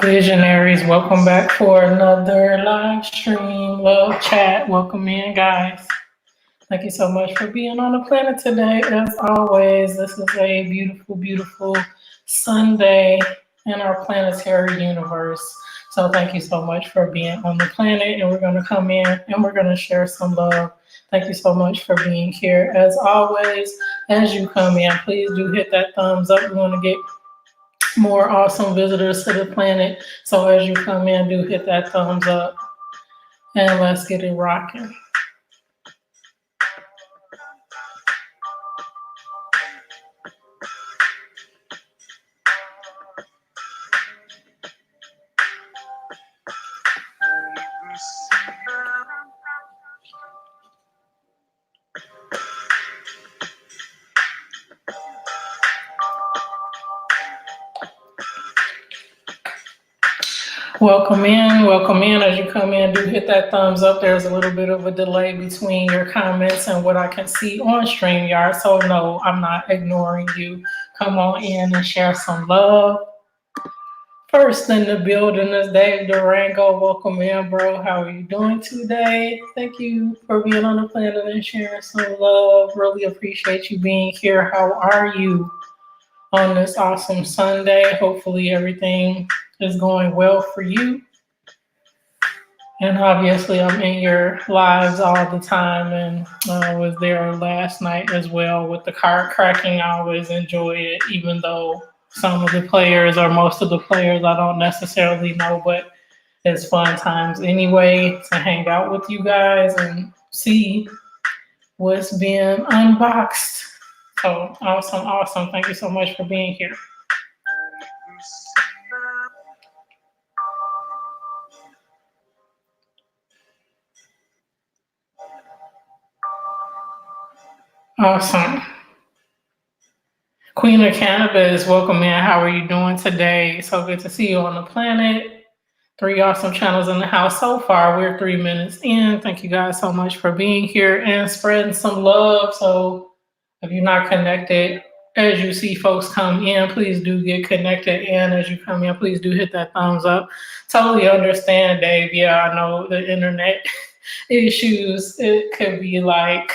Visionaries, welcome back for another live stream. Love chat. Welcome in, guys. Thank you so much for being on the planet today. As always, this is a beautiful, beautiful Sunday in our planetary universe. So thank you so much for being on the planet. And we're going to come in and we're going to share some love. Thank you so much for being here. As always, as you come in, please do hit that thumbs up. We want to get more awesome visitors to the planet. So as you come in, do hit that thumbs up and let's get it rocking. Welcome in. As you come in, do hit that thumbs up. There's a little bit of a delay between your comments and what I can see on StreamYard. So no, I'm not ignoring you. Come on in and share some love. First in the building is Dave Durango. Welcome in, bro. How are you doing today? Thank you for being on the planet and sharing some love. Really appreciate you being here. How are you on this awesome Sunday? Hopefully everything is going well for you. And obviously I'm in your lives all the time, and I was there last night as well with the card cracking. I always enjoy it, even though some of the players or most of the players I don't necessarily know, but it's fun times anyway to hang out with you guys and see what's being unboxed. So awesome. Thank you so much for being here. Awesome. Queen of Cannabis, welcome in. How are you doing today? So good to see you on the planet. 3 awesome channels in the house so far. We're 3 minutes in. Thank you guys so much for being here and spreading some love. So if you're not connected, as you see folks come in, please do get connected. And as you come in, please do hit that thumbs up. Totally understand, Dave. Yeah, I know the internet issues. It could be like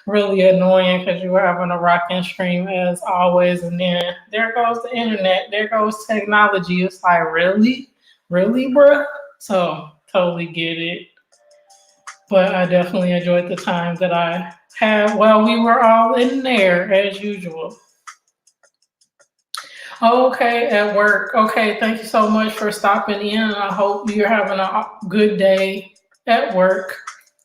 really annoying because you were having a rocking stream as always, and then there goes the internet, there goes technology. It's like, really, bro? So totally get it. But I definitely enjoyed the time that I had while we were all in there as usual. Okay, at work. Okay, thank you so much for stopping in. I hope you're having a good day at work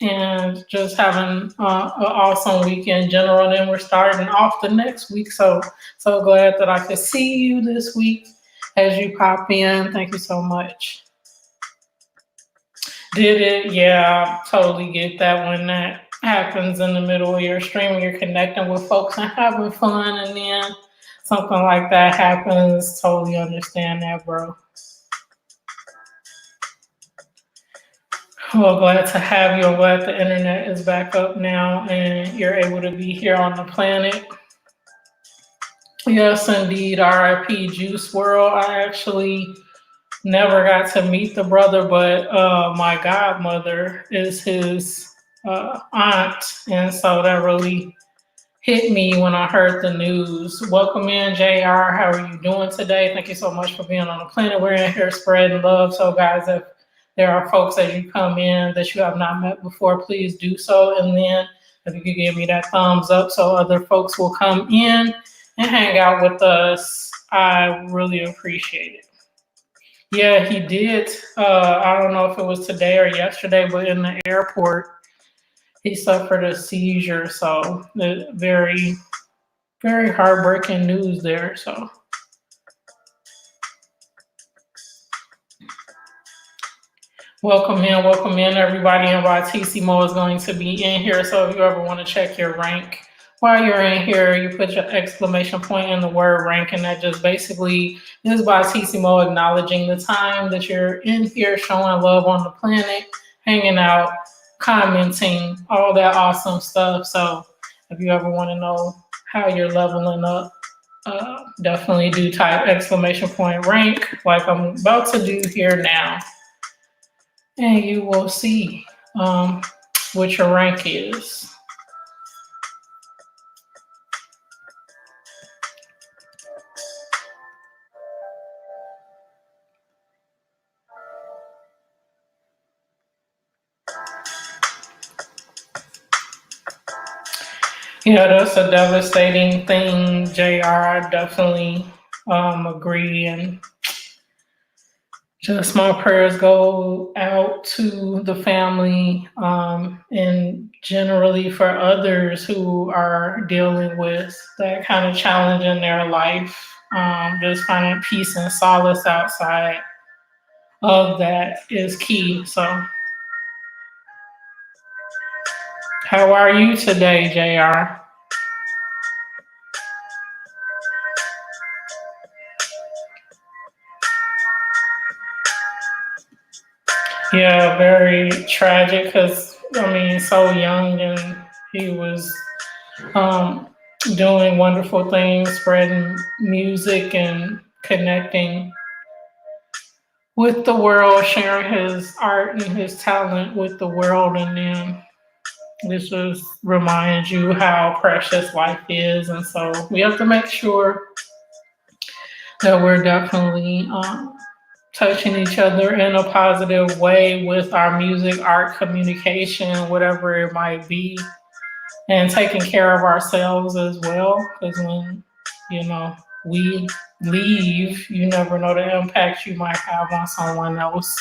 and just having an awesome week in general. And then we're starting off the next week. So glad that I could see you this week as you pop in. Thank you so much. Did it? Yeah, totally get that when that happens in the middle of your stream when you're connecting with folks and having fun, and then something like that happens. Totally understand that, bro. Well, glad to have you. I'm glad the internet is back up now and you're able to be here on the planet. Yes, indeed. RIP Juice WRLD. I actually never got to meet the brother, but my godmother is his aunt. And so that really hit me when I heard the news. Welcome in, JR. How are you doing today? Thank you so much for being on the planet. We're in here spreading love. So guys, if there are folks as you come in that you have not met before, please do so. And then if you could give me that thumbs up so other folks will come in and hang out with us, I really appreciate it. Yeah, he did. I don't know if it was today or yesterday, but in the airport, he suffered a seizure. So very, very heartbreaking news there. So. Welcome in, everybody. And YTCMO is going to be in here. So if you ever want to check your rank while you're in here, you put your exclamation point in the word rank, and that just basically is YTCMO acknowledging the time that you're in here, showing love on the planet, hanging out, commenting, all that awesome stuff. So If you ever want to know how you're leveling up, definitely do type exclamation point rank like I'm about to do here now, and you will see what your rank is. Yeah, that's a devastating thing, JR. I definitely agree. And just my prayers go out to the family and generally for others who are dealing with that kind of challenge in their life. Just finding peace and solace outside of that is key. So, how are you today, JR? Yeah, very tragic because, I mean, so young and he was um, doing wonderful things, spreading music and connecting with the world, sharing his art and his talent with the world. And then this just reminds you how precious life is. And so we have to make sure that we're definitely touching each other in a positive way with our music, art, communication, whatever it might be, and taking care of ourselves as well. Because when, you know, we leave, you never know the impact you might have on someone else.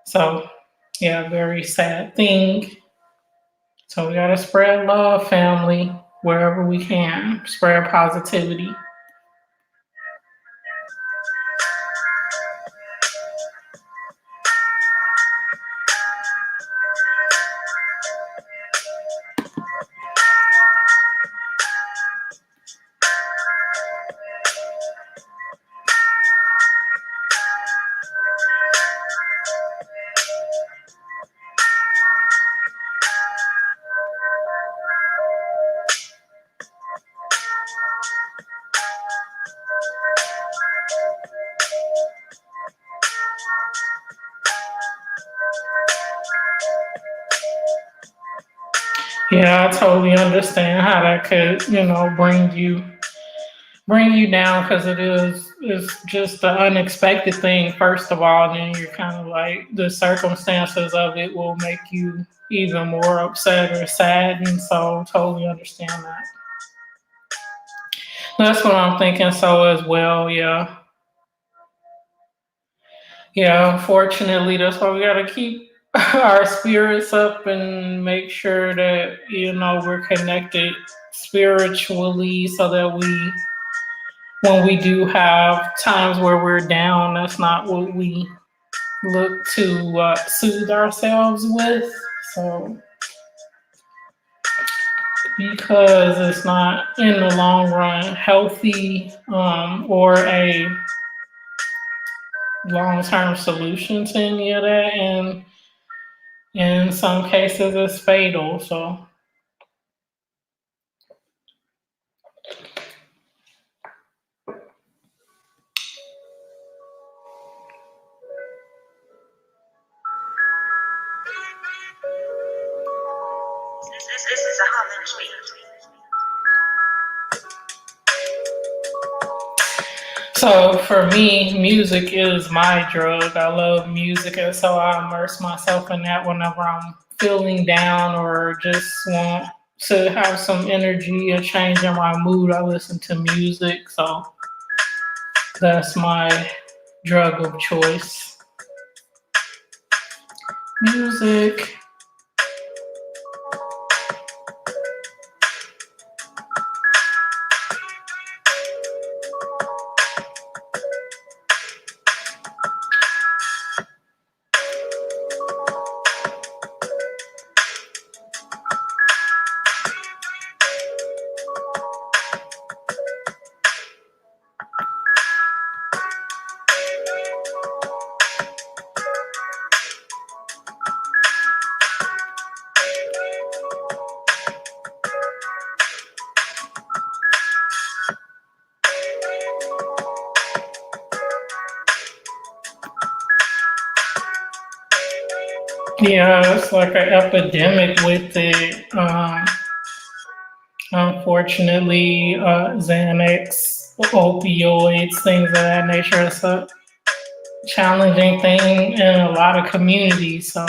So, yeah, very sad thing. So we gotta spread love, family, wherever we can. Spread positivity. Yeah, I totally understand how that could, bring you down because it's just the unexpected thing first of all, and then you're kind of like the circumstances of it will make you even more upset or sad, and so totally understand that. That's what I'm thinking so as well. Yeah. Yeah, unfortunately, that's why we got to keep our spirits up and make sure that, we're connected spiritually so that when we do have times where we're down, that's not what we look to soothe ourselves with. So, because it's not in the long run healthy or a long term solution to any of that. And in some cases, it's fatal. So, This is a homage beat. so for me, music is my drug. I love music, and so I immerse myself in that whenever I'm feeling down or just want to have some energy, a change in my mood. I listen to music, so that's my drug of choice. Music. Yeah, it's like an epidemic with it. Unfortunately, Xanax, opioids, things of that nature. It's a challenging thing in a lot of communities. So,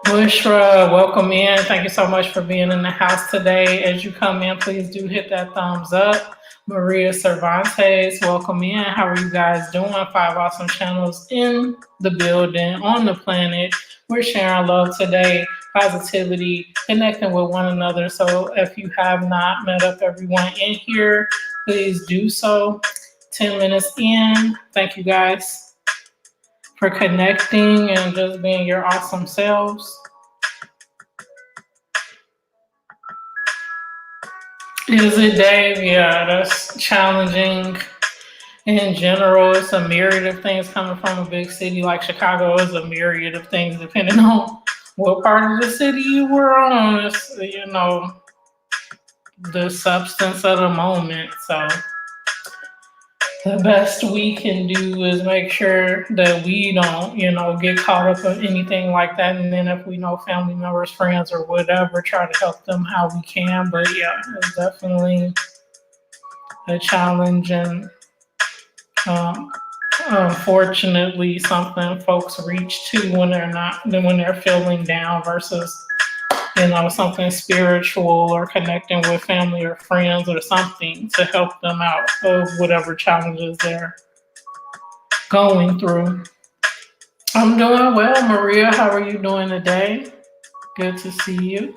Bushra, welcome in. Thank you so much for being in the house today. As you come in, please do hit that thumbs up. Maria Cervantes, welcome in. How are you guys doing? 5 awesome channels in the building, on the planet. We're sharing love today, positivity, connecting with one another. So if you have not met up everyone in here, please do so. 10 minutes in. Thank you guys for connecting and just being your awesome selves. Is it, Dave? Yeah, that's challenging. In general, it's a myriad of things coming from a big city like Chicago. It's a myriad of things depending on what part of the city you were on. It's, the substance of the moment. So the best we can do is make sure that we don't, get caught up in anything like that. And then if we know family members, friends, or whatever, try to help them how we can. But yeah, it's definitely a challenge, and um, unfortunately something folks reach to when they're feeling down versus something spiritual or connecting with family or friends or something to help them out of whatever challenges they're going through. I'm doing well. Maria, how are you doing today? Good to see you.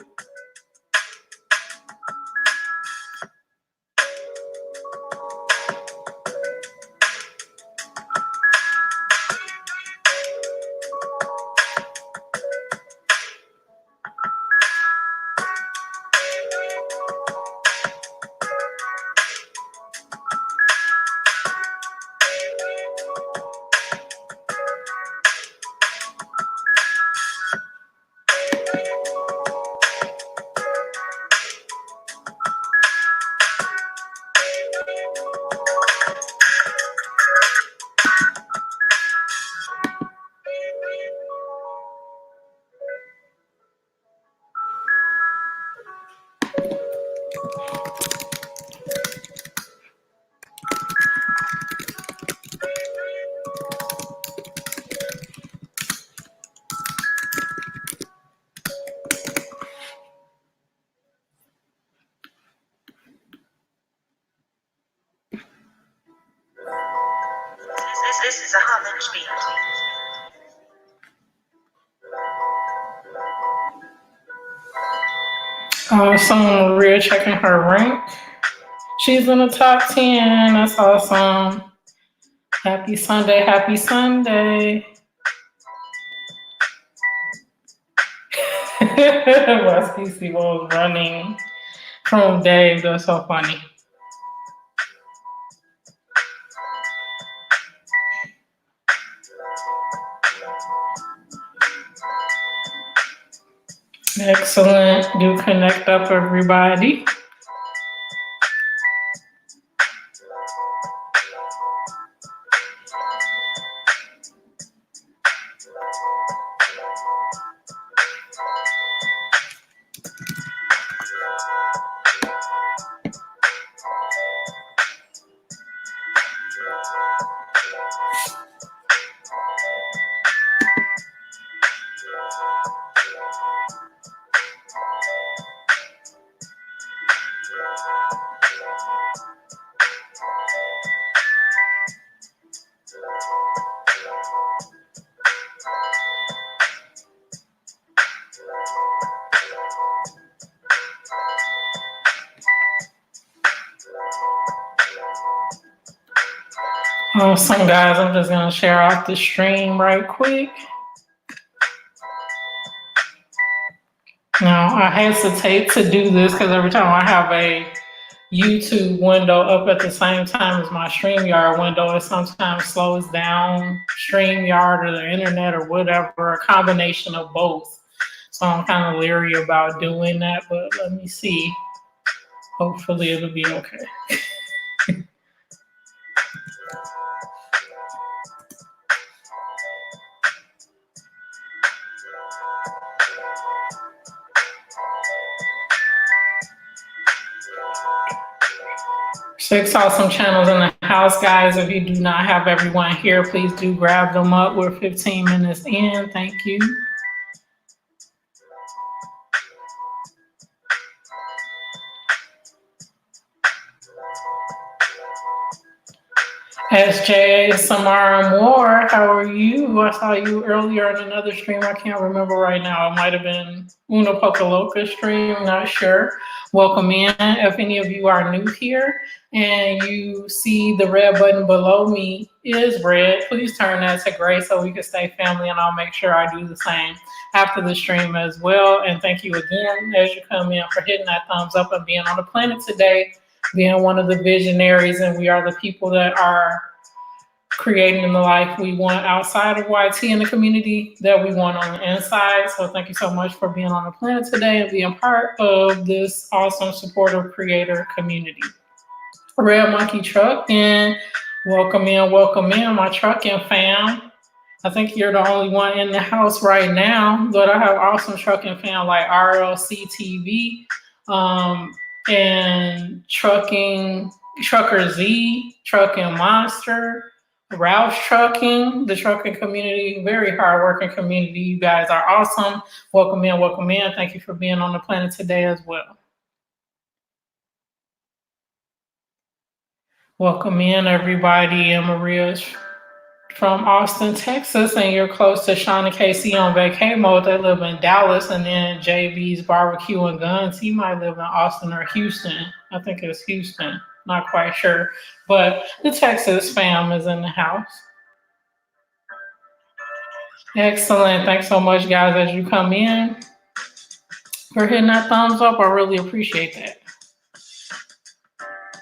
This is a homage beat. So Maria checking her rank. She's in the top 10. That's awesome. Happy Sunday. Happy Sunday. Westy was running from Dave. That's so funny. Excellent. Do connect up, everybody. Awesome, guys. I'm just going to share out the stream right quick. Now, I hesitate to do this because every time I have a YouTube window up at the same time as my StreamYard window, it sometimes slows down StreamYard or the internet or whatever, a combination of both. So I'm kind of leery about doing that, but let me see. Hopefully it'll be okay. 6 awesome channels in the house, guys. If you do not have everyone here, please do grab them up. We're 15 minutes in. Thank you. SJ, Samara Moore, how are you? I saw you earlier in another stream. I can't remember right now. It might have been Una Pocaloca stream, not sure. Welcome in. If any of you are new here and you see the red button below me is red, please turn that to gray so we can stay family, and I'll make sure I do the same after the stream as well. And thank you again as you come in for hitting that thumbs up and being on the planet today, being one of the visionaries, and we are the people that are creating the life we want outside of YT and the community that we want on the inside. So thank you so much for being on the planet today and being part of this awesome supportive creator community. Red Monkey Trucking, welcome in my trucking fam. I think you're the only one in the house right now, but I have awesome trucking fam like RLC TV, and Trucker Z, Trucking Monster, Roush Trucking, the trucking community, very hardworking community. You guys are awesome. Welcome in. Thank you for being on the planet today as well. Welcome in, everybody. And Maria's from Austin, Texas, and you're close to Sean and KC on vacay mode. They live in Dallas, and then JB's Barbecue and Guns. He might live in Austin or Houston. I think it's Houston. Not quite sure. But the Texas fam is in the house. Excellent. Thanks so much, guys, as you come in. For hitting that thumbs up. I really appreciate that.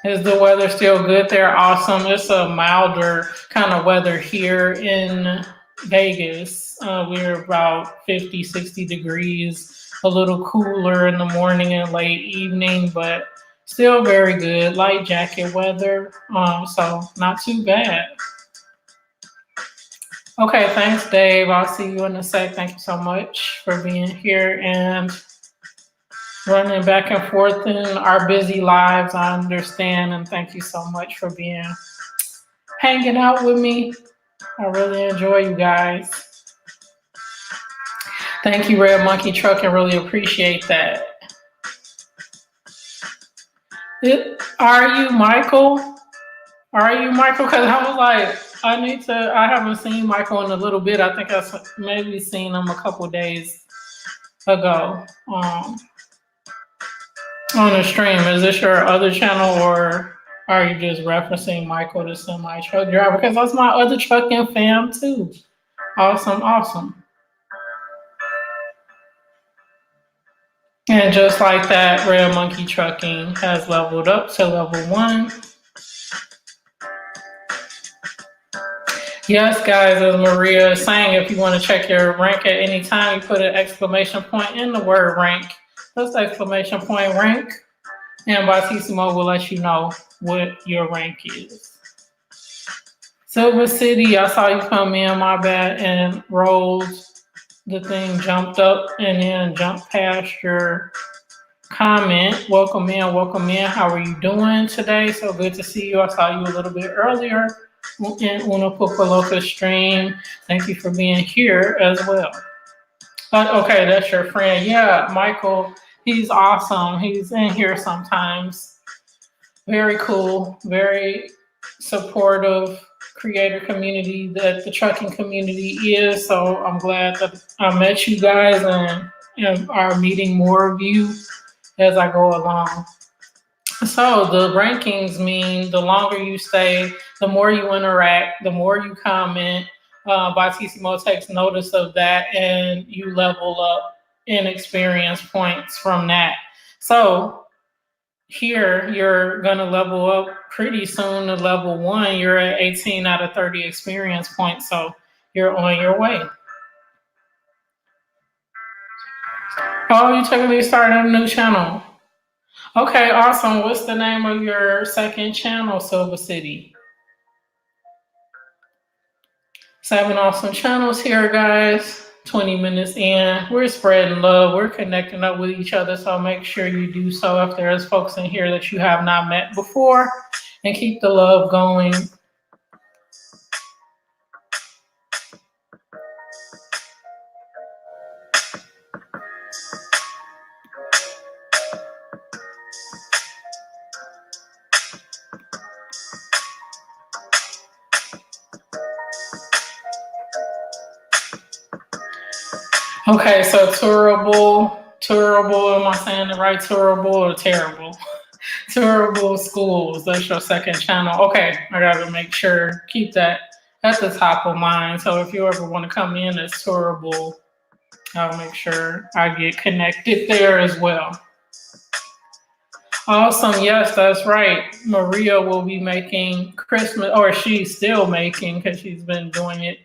Is the weather still good there? Awesome. It's a milder kind of weather here in Vegas. We're about 50, 60 degrees, a little cooler in the morning and late evening, but still very good. Light jacket weather, so not too bad. Okay, thanks, Dave. I'll see you in a sec. Thank you so much for being here and running back and forth in our busy lives. I understand, and thank you so much for hanging out with me. I really enjoy you guys. Thank you, Red Monkey Trucking. Really appreciate that. Are you Michael? Because I was like, I haven't seen Michael in a little bit. I think I've maybe seen him a couple days ago on the stream. Is this your other channel, or are you just referencing Michael, the semi truck driver? Because that's my other trucking fam too. Awesome. And just like that, Red Monkey Trucking has leveled up to level 1. Yes, guys, as Maria is saying, if you want to check your rank at any time, you put an exclamation point in the word rank. That's exclamation point rank. And Batissimo will let you know what your rank is. Silver City, I saw you come in, my bad, and rolled. The thing jumped up and then jumped past your comment. Welcome in. How are you doing today? So good to see you. I saw you a little bit earlier in Una Pupaloka stream. Thank you for being here as well. Okay, that's your friend. Yeah, Michael, he's awesome. He's in here sometimes. Very cool, very supportive creator community that the trucking community is. So I'm glad that I met you guys and are meeting more of you as I go along. So the rankings mean the longer you stay, the more you interact, the more you comment. Batissimo takes notice of that, and you level up in experience points from that. So here you're gonna level up pretty soon to level 1. You're at 18 out of 30 experience points, so you're on your way. Oh, you technically started a new channel. Okay, awesome. What's the name of your second channel, Silver City? 7 awesome channels here, guys. 20 minutes in. We're spreading love. We're connecting up with each other, so make sure you do so if there's folks in here that you have not met before. and keep the love going. Okay, so tourable, am I saying it right? Tourable or terrible? Tourable schools, that's your second channel. Okay, I gotta make sure, keep that at the top of mind. So if you ever want to come in as tourable, I'll make sure I get connected there as well. Awesome. Yes, that's right. Maria will be making Christmas, or she's still making because she's been doing it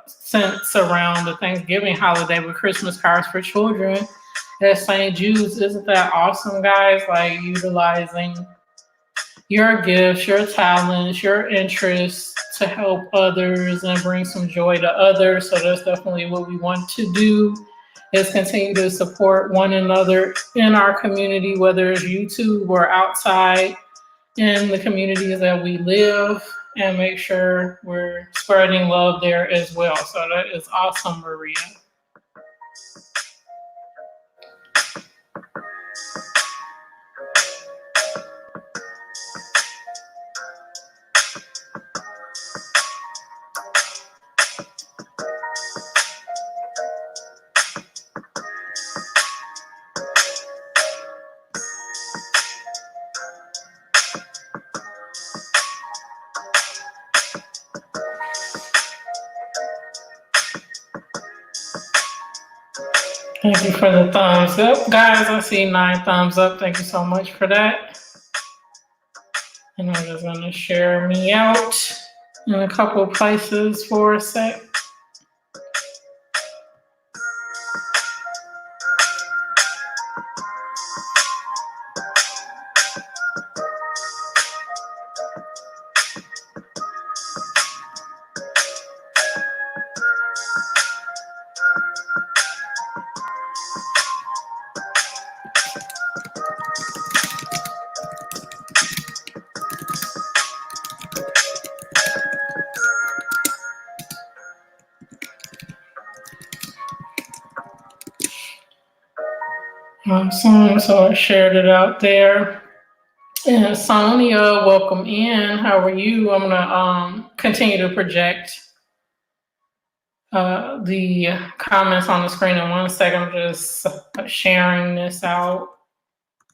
since around the Thanksgiving holiday with Christmas cards for children at St. Jude's. Isn't that awesome, guys? Like utilizing your gifts, your talents, your interests to help others and bring some joy to others. So that's definitely what we want to do, is continue to support one another in our community, whether it's YouTube or outside in the communities that we live, and make sure we're spreading love there as well. So that is awesome, Maria. Thank you for the thumbs up, guys. I see 9 thumbs up. Thank you so much for that. And I'm just going to share me out in a couple places for a sec. Awesome. So I shared it out there. And Sonia, welcome in. How are you? I'm gonna continue to project the comments on the screen in 1 second. I'm just sharing this out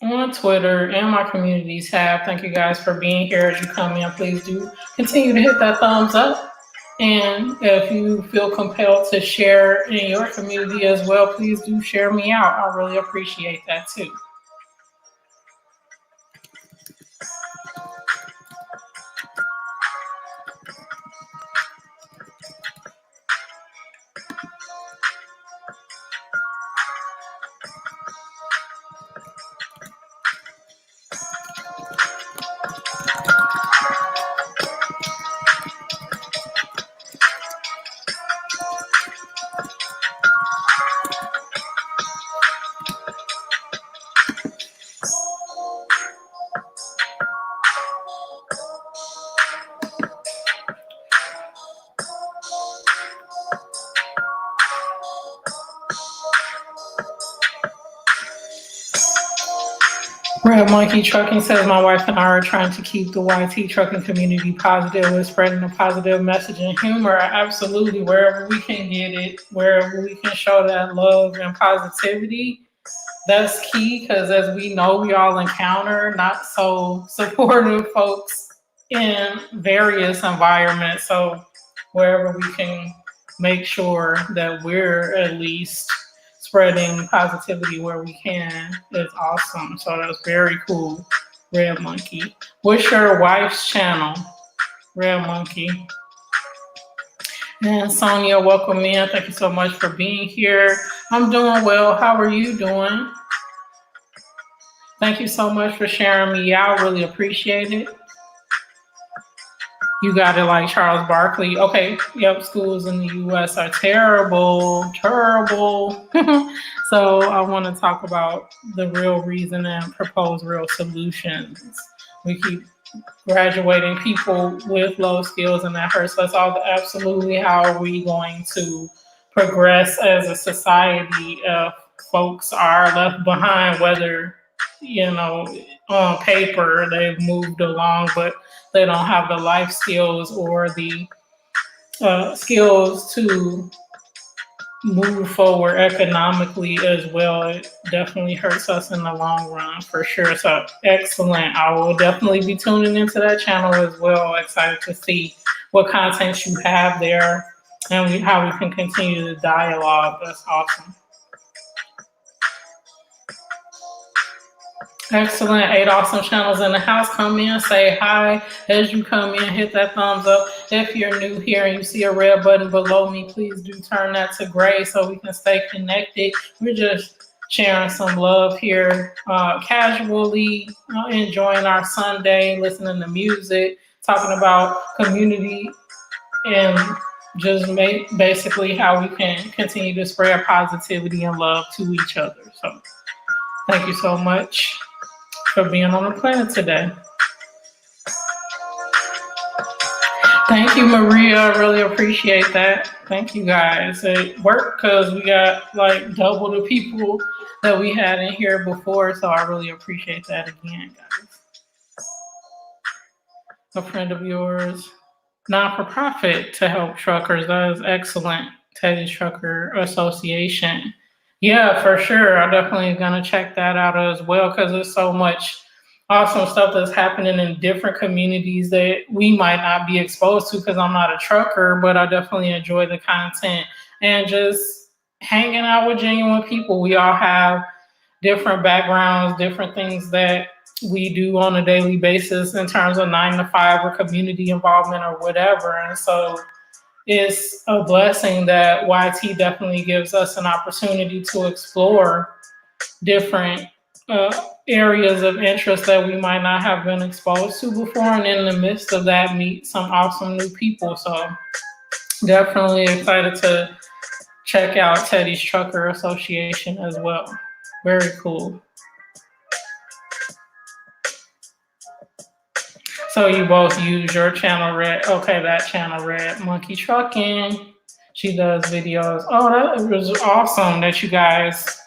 on Twitter and my community tab. Thank you guys for being here. As you come in, please do continue to hit that thumbs up. And if you feel compelled to share in your community as well, please do share me out. I really appreciate that too. Red Monkey Trucking says, my wife and I are trying to keep the YT trucking community positive with spreading a positive message and humor. Absolutely, wherever we can get it, wherever we can show that love and positivity, that's key, because as we know, we all encounter not so supportive folks in various environments. So wherever we can make sure that we're at least spreading positivity where we can is awesome. So that's very cool, Red Monkey. What's your wife's channel, Red Monkey? And Sonia, welcome in. Thank you so much for being here. I'm doing well. How are you doing? Thank you so much for sharing me out. Really appreciate it. You got it like Charles Barkley. Okay, yep, schools in the U.S. are terrible, terrible. So I want to talk about the real reason and propose real solutions. We keep graduating people with low skills, and that hurts us all. Absolutely, how are we going to progress as a society if folks are left behind, whether, you know, on paper they've moved along, but they don't have the life skills or the skills to move forward economically as well. It definitely hurts us in the long run for sure. So excellent. I will definitely be tuning into that channel as well. Excited to see what content you have there and how we can continue the dialogue. That's awesome. Excellent. 8 awesome channels in the house. Come in, say hi. As you come in, hit that thumbs up. If you're new here and you see a red button below me, please do turn that to gray so we can stay connected. We're just sharing some love here, casually, enjoying our Sunday, listening to music, talking about community, and just basically how we can continue to spread positivity and love to each other. So thank you so much for being on the planet today. Thank you, Maria. I really appreciate that. Thank you, guys. It worked because we got like double the people that we had in here before, so I really appreciate that again, guys. A friend of yours, not-for-profit to help truckers. That is excellent. Teddy's Trucker Association. Yeah, for sure. I'm definitely gonna check that out as well because there's so much awesome stuff that's happening in different communities that we might not be exposed to because I'm not a trucker, but I definitely enjoy the content and just hanging out with genuine people. We all have different backgrounds, different things that we do on a daily basis in terms of 9 to 5 or community involvement or whatever. And so it's a blessing that YT definitely gives us an opportunity to explore different areas of interest that we might not have been exposed to before, and in the midst of that meet some awesome new people. So definitely excited to check out Teddy's Trucker Association as well. Very cool. So you both use your channel, Red. Okay, that channel, Red Monkey Trucking. She does videos. Oh, that was awesome that you guys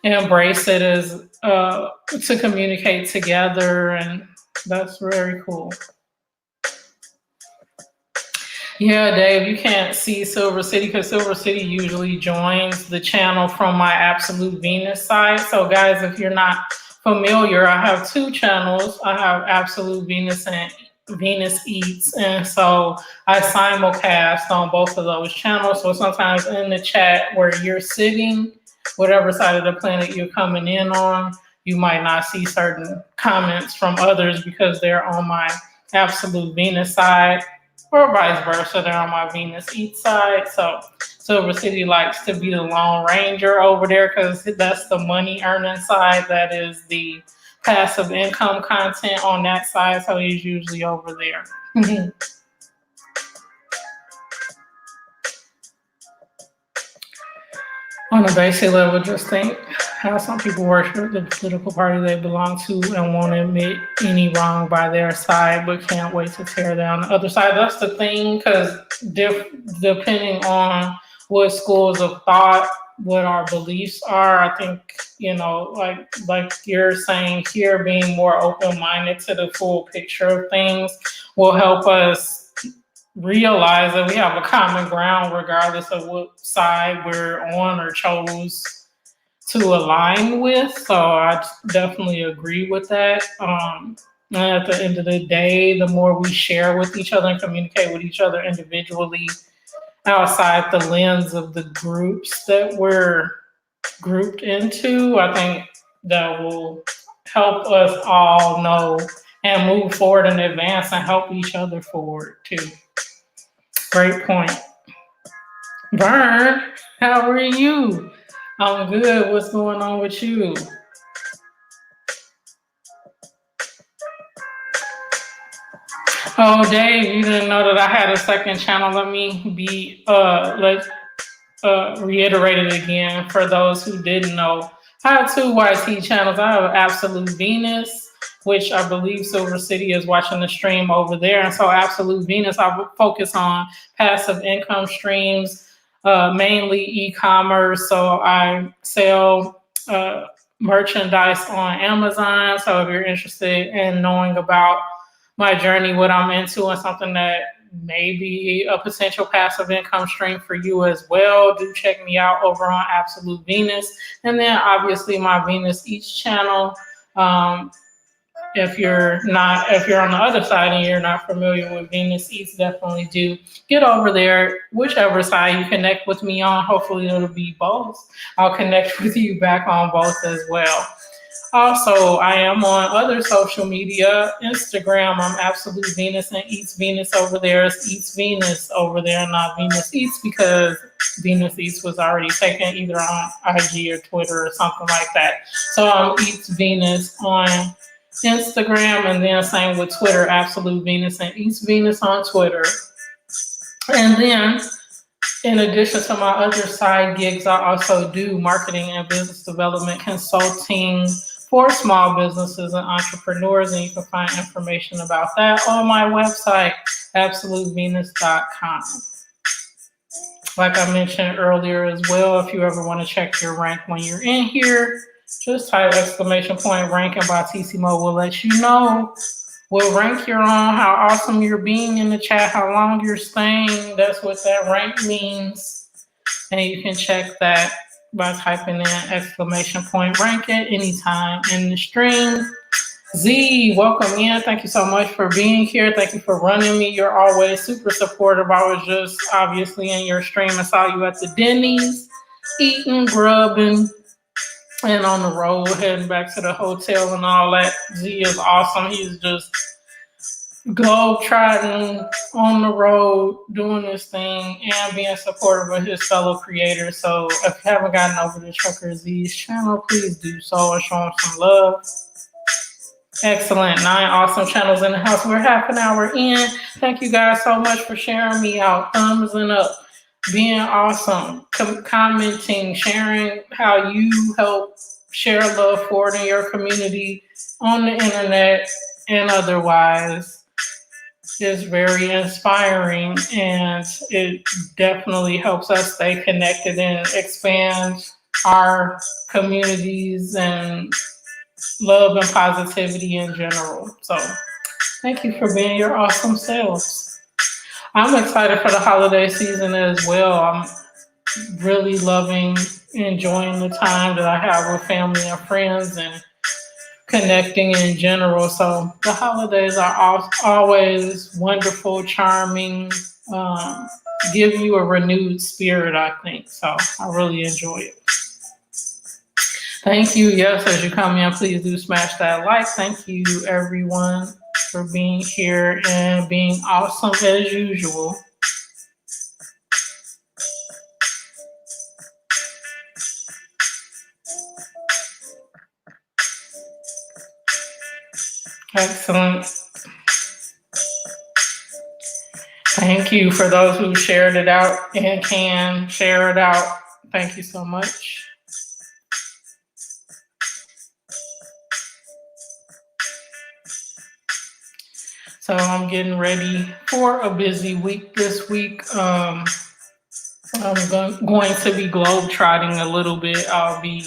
embrace it as to communicate together, and that's very cool. Yeah, Dave, you can't see Silver City because Silver City usually joins the channel from my Absolute Venus side. So guys, if you're not familiar, I have 2 channels. I have Absolute Venus and Venus Eats, and so I simulcast on both of those channels. So sometimes in the chat where you're sitting, whatever side of the planet you're coming in on, you might not see certain comments from others because they're on my Absolute Venus side, or vice versa, they're on my Venus Eats side. So Silver City likes to be the Lone Ranger over there because that's the money earning side. That is the passive income content on that side. So he's usually over there. On a basic level, just think how some people worship the political party they belong to and won't admit any wrong by their side, but can't wait to tear down the other side. That's the thing, because depending on what schools of thought, what our beliefs are, I think, you know, like you're saying here, being more open-minded to the full picture of things will help us realize that we have a common ground regardless of what side we're on or chose to align with. So I definitely agree with that. And at the end of the day, the more we share with each other and communicate with each other individually outside the lens of the groups that we're grouped into, I think that will help us all know and move forward and advance and help each other forward too. Great point. Vern, how are you? I'm good. What's going on with you? Oh, Dave, you didn't know that I had a second channel. Let me be reiterate it again for those who didn't know. I have 2 YT channels. I have Absolute Venus which I believe Silver City is watching the stream over there. And so Absolute Venus, I would focus on passive income streams, mainly e-commerce. So I sell merchandise on Amazon. So if you're interested in knowing about my journey, what I'm into, and something that may be a potential passive income stream for you as well, do check me out over on Absolute Venus. And then obviously my Venus Eats channel. If you're on the other side and you're not familiar with Venus Eats, definitely do get over there. Whichever side you connect with me on, hopefully it'll be both. I'll connect with you back on both as well. Also, I am on other social media. Instagram, I'm Absolute Venus, and Eats Venus over there. It's Eats Venus over there, not Venus Eats, because Venus Eats was already taken either on IG or Twitter or something like that. So I'm Eats Venus on Instagram, and then same with Twitter, Absolute Venus, and Eats Venus on Twitter. And then in addition to my other side gigs, I also do marketing and business development consulting for small businesses and entrepreneurs, and you can find information about that on my website, absolutevenus.com. Like I mentioned earlier as well, if you ever want to check your rank when you're in here, just type !rank, and by TCMO will let you know what rank you're on, how awesome you're being in the chat, how long you're staying. That's what that rank means. And you can check that by typing in !rank at any time in the stream. Z, welcome in. Thank you so much for being here. Thank you for running me. You're always super supportive. I was just obviously in your stream and saw you at the Denny's, eating, grubbing, and on the road, heading back to the hotel and all that. Z is awesome. He's just globe-trotting on the road, doing this thing, and being supportive of his fellow creators. So if you haven't gotten over to Trucker Z's channel, please do so and show him some love. Excellent. 9 awesome channels in the house. We're half an hour in. Thank you guys so much for sharing me out. Thumbs up. Being awesome. Commenting, sharing how you help share love forward in your community on the internet and otherwise is very inspiring, and it definitely helps us stay connected and expand our communities and love and positivity in general. So thank you for being your awesome selves. I'm excited for the holiday season as well. I'm really loving, enjoying the time that I have with family and friends and connecting in general. So the holidays are always wonderful, charming, give you a renewed spirit, I think. So I really enjoy it. Thank you. Yes, as you come in, please do smash that like. Thank you, everyone, for being here and being awesome as usual. Excellent. Thank you for those who shared it out and can share it out. Thank you so much. So I'm getting ready for a busy week this week. I'm going to be globetrotting a little bit. I'll be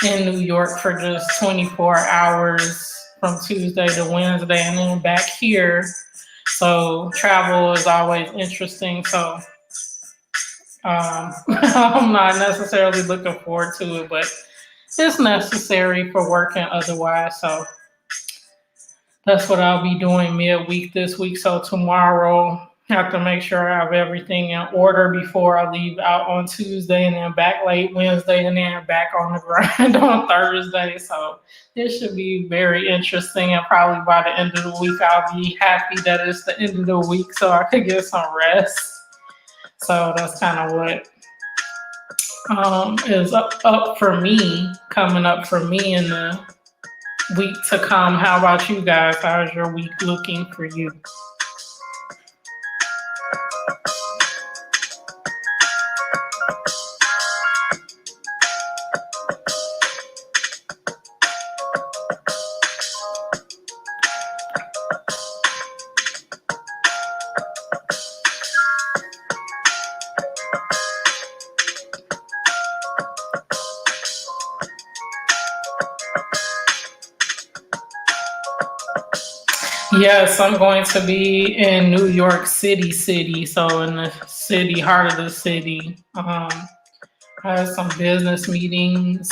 in New York for just 24 hours from Tuesday to Wednesday and then back here. So travel is always interesting. So I'm not necessarily looking forward to it, but it's necessary for work and otherwise. So that's what I'll be doing midweek this week. So tomorrow, I have to make sure I have everything in order before I leave out on Tuesday, and then back late Wednesday, and then back on the grind on Thursday. So it should be very interesting. And probably by the end of the week, I'll be happy that it's the end of the week so I could get some rest. So that's kind of what is up for me, coming up for me in the week to come. How about you guys? How's your week looking for you? Yes, I'm going to be in New York City, so in the city, heart of the city. I have some business meetings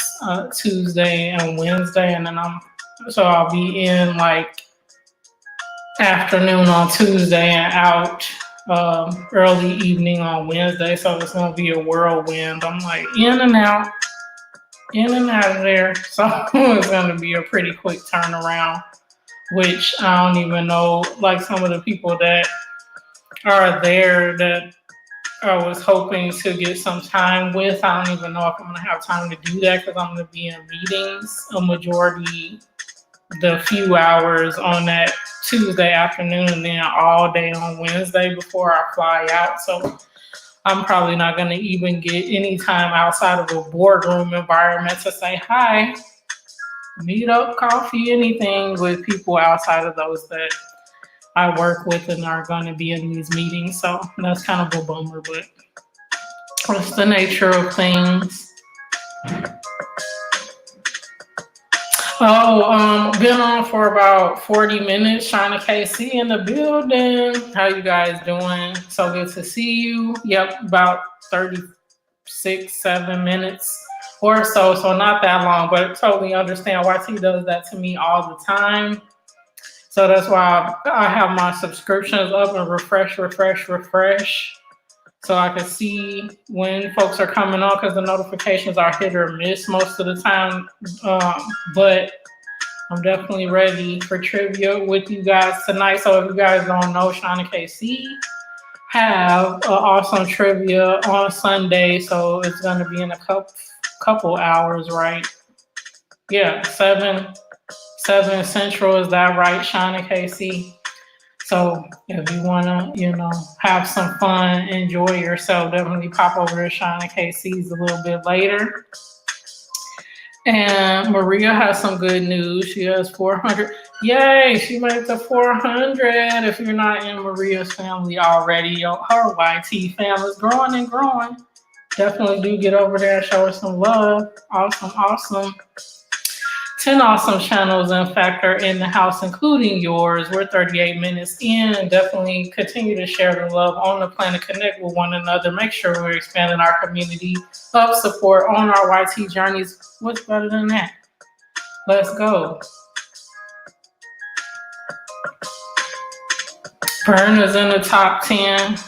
Tuesday and Wednesday, and then I'll be in like afternoon on Tuesday and out early evening on Wednesday. So it's gonna be a whirlwind. I'm like in and out of there. So it's gonna be a pretty quick turnaround. Which I don't even know, like some of the people that are there that I was hoping to get some time with. I don't even know if I'm gonna have time to do that because I'm gonna be in meetings a majority, the few hours on that Tuesday afternoon and then all day on Wednesday before I fly out. So I'm probably not gonna even get any time outside of a boardroom environment to say hi, meet up, coffee, anything with people outside of those that I work with and are going to be in these meetings. So that's kind of a bummer, but it's the nature of things. Been on for about 40 minutes. China KC in the building. How you guys doing? So good to see you. Yep, about 36, 7 minutes or so. So not that long, but totally understand why T does that to me all the time. So that's why I have my subscriptions up and refresh, so I can see when folks are coming on because the notifications are hit or miss most of the time. But I'm definitely ready for trivia with you guys tonight. So if you guys don't know, Shauna KC have an awesome trivia on Sunday. So it's going to be in a couple hours, right? Yeah, 7 Central, is that right, Shauna KC? So if you wanna, have some fun, enjoy yourself, definitely pop over to Shauna KC's a little bit later. And Maria has some good news. She has 400. Yay, she made the 400. If you're not in Maria's family already, her YT fam is growing and growing. Definitely do get over there and show her some love. Awesome. 10 awesome channels, in fact, are in the house, including yours. We're 38 minutes in, and definitely continue to share the love on the planet, connect with one another, make sure we're expanding our community of support on our YT journeys. What's better than that? Let's go. Burn is in the top 10.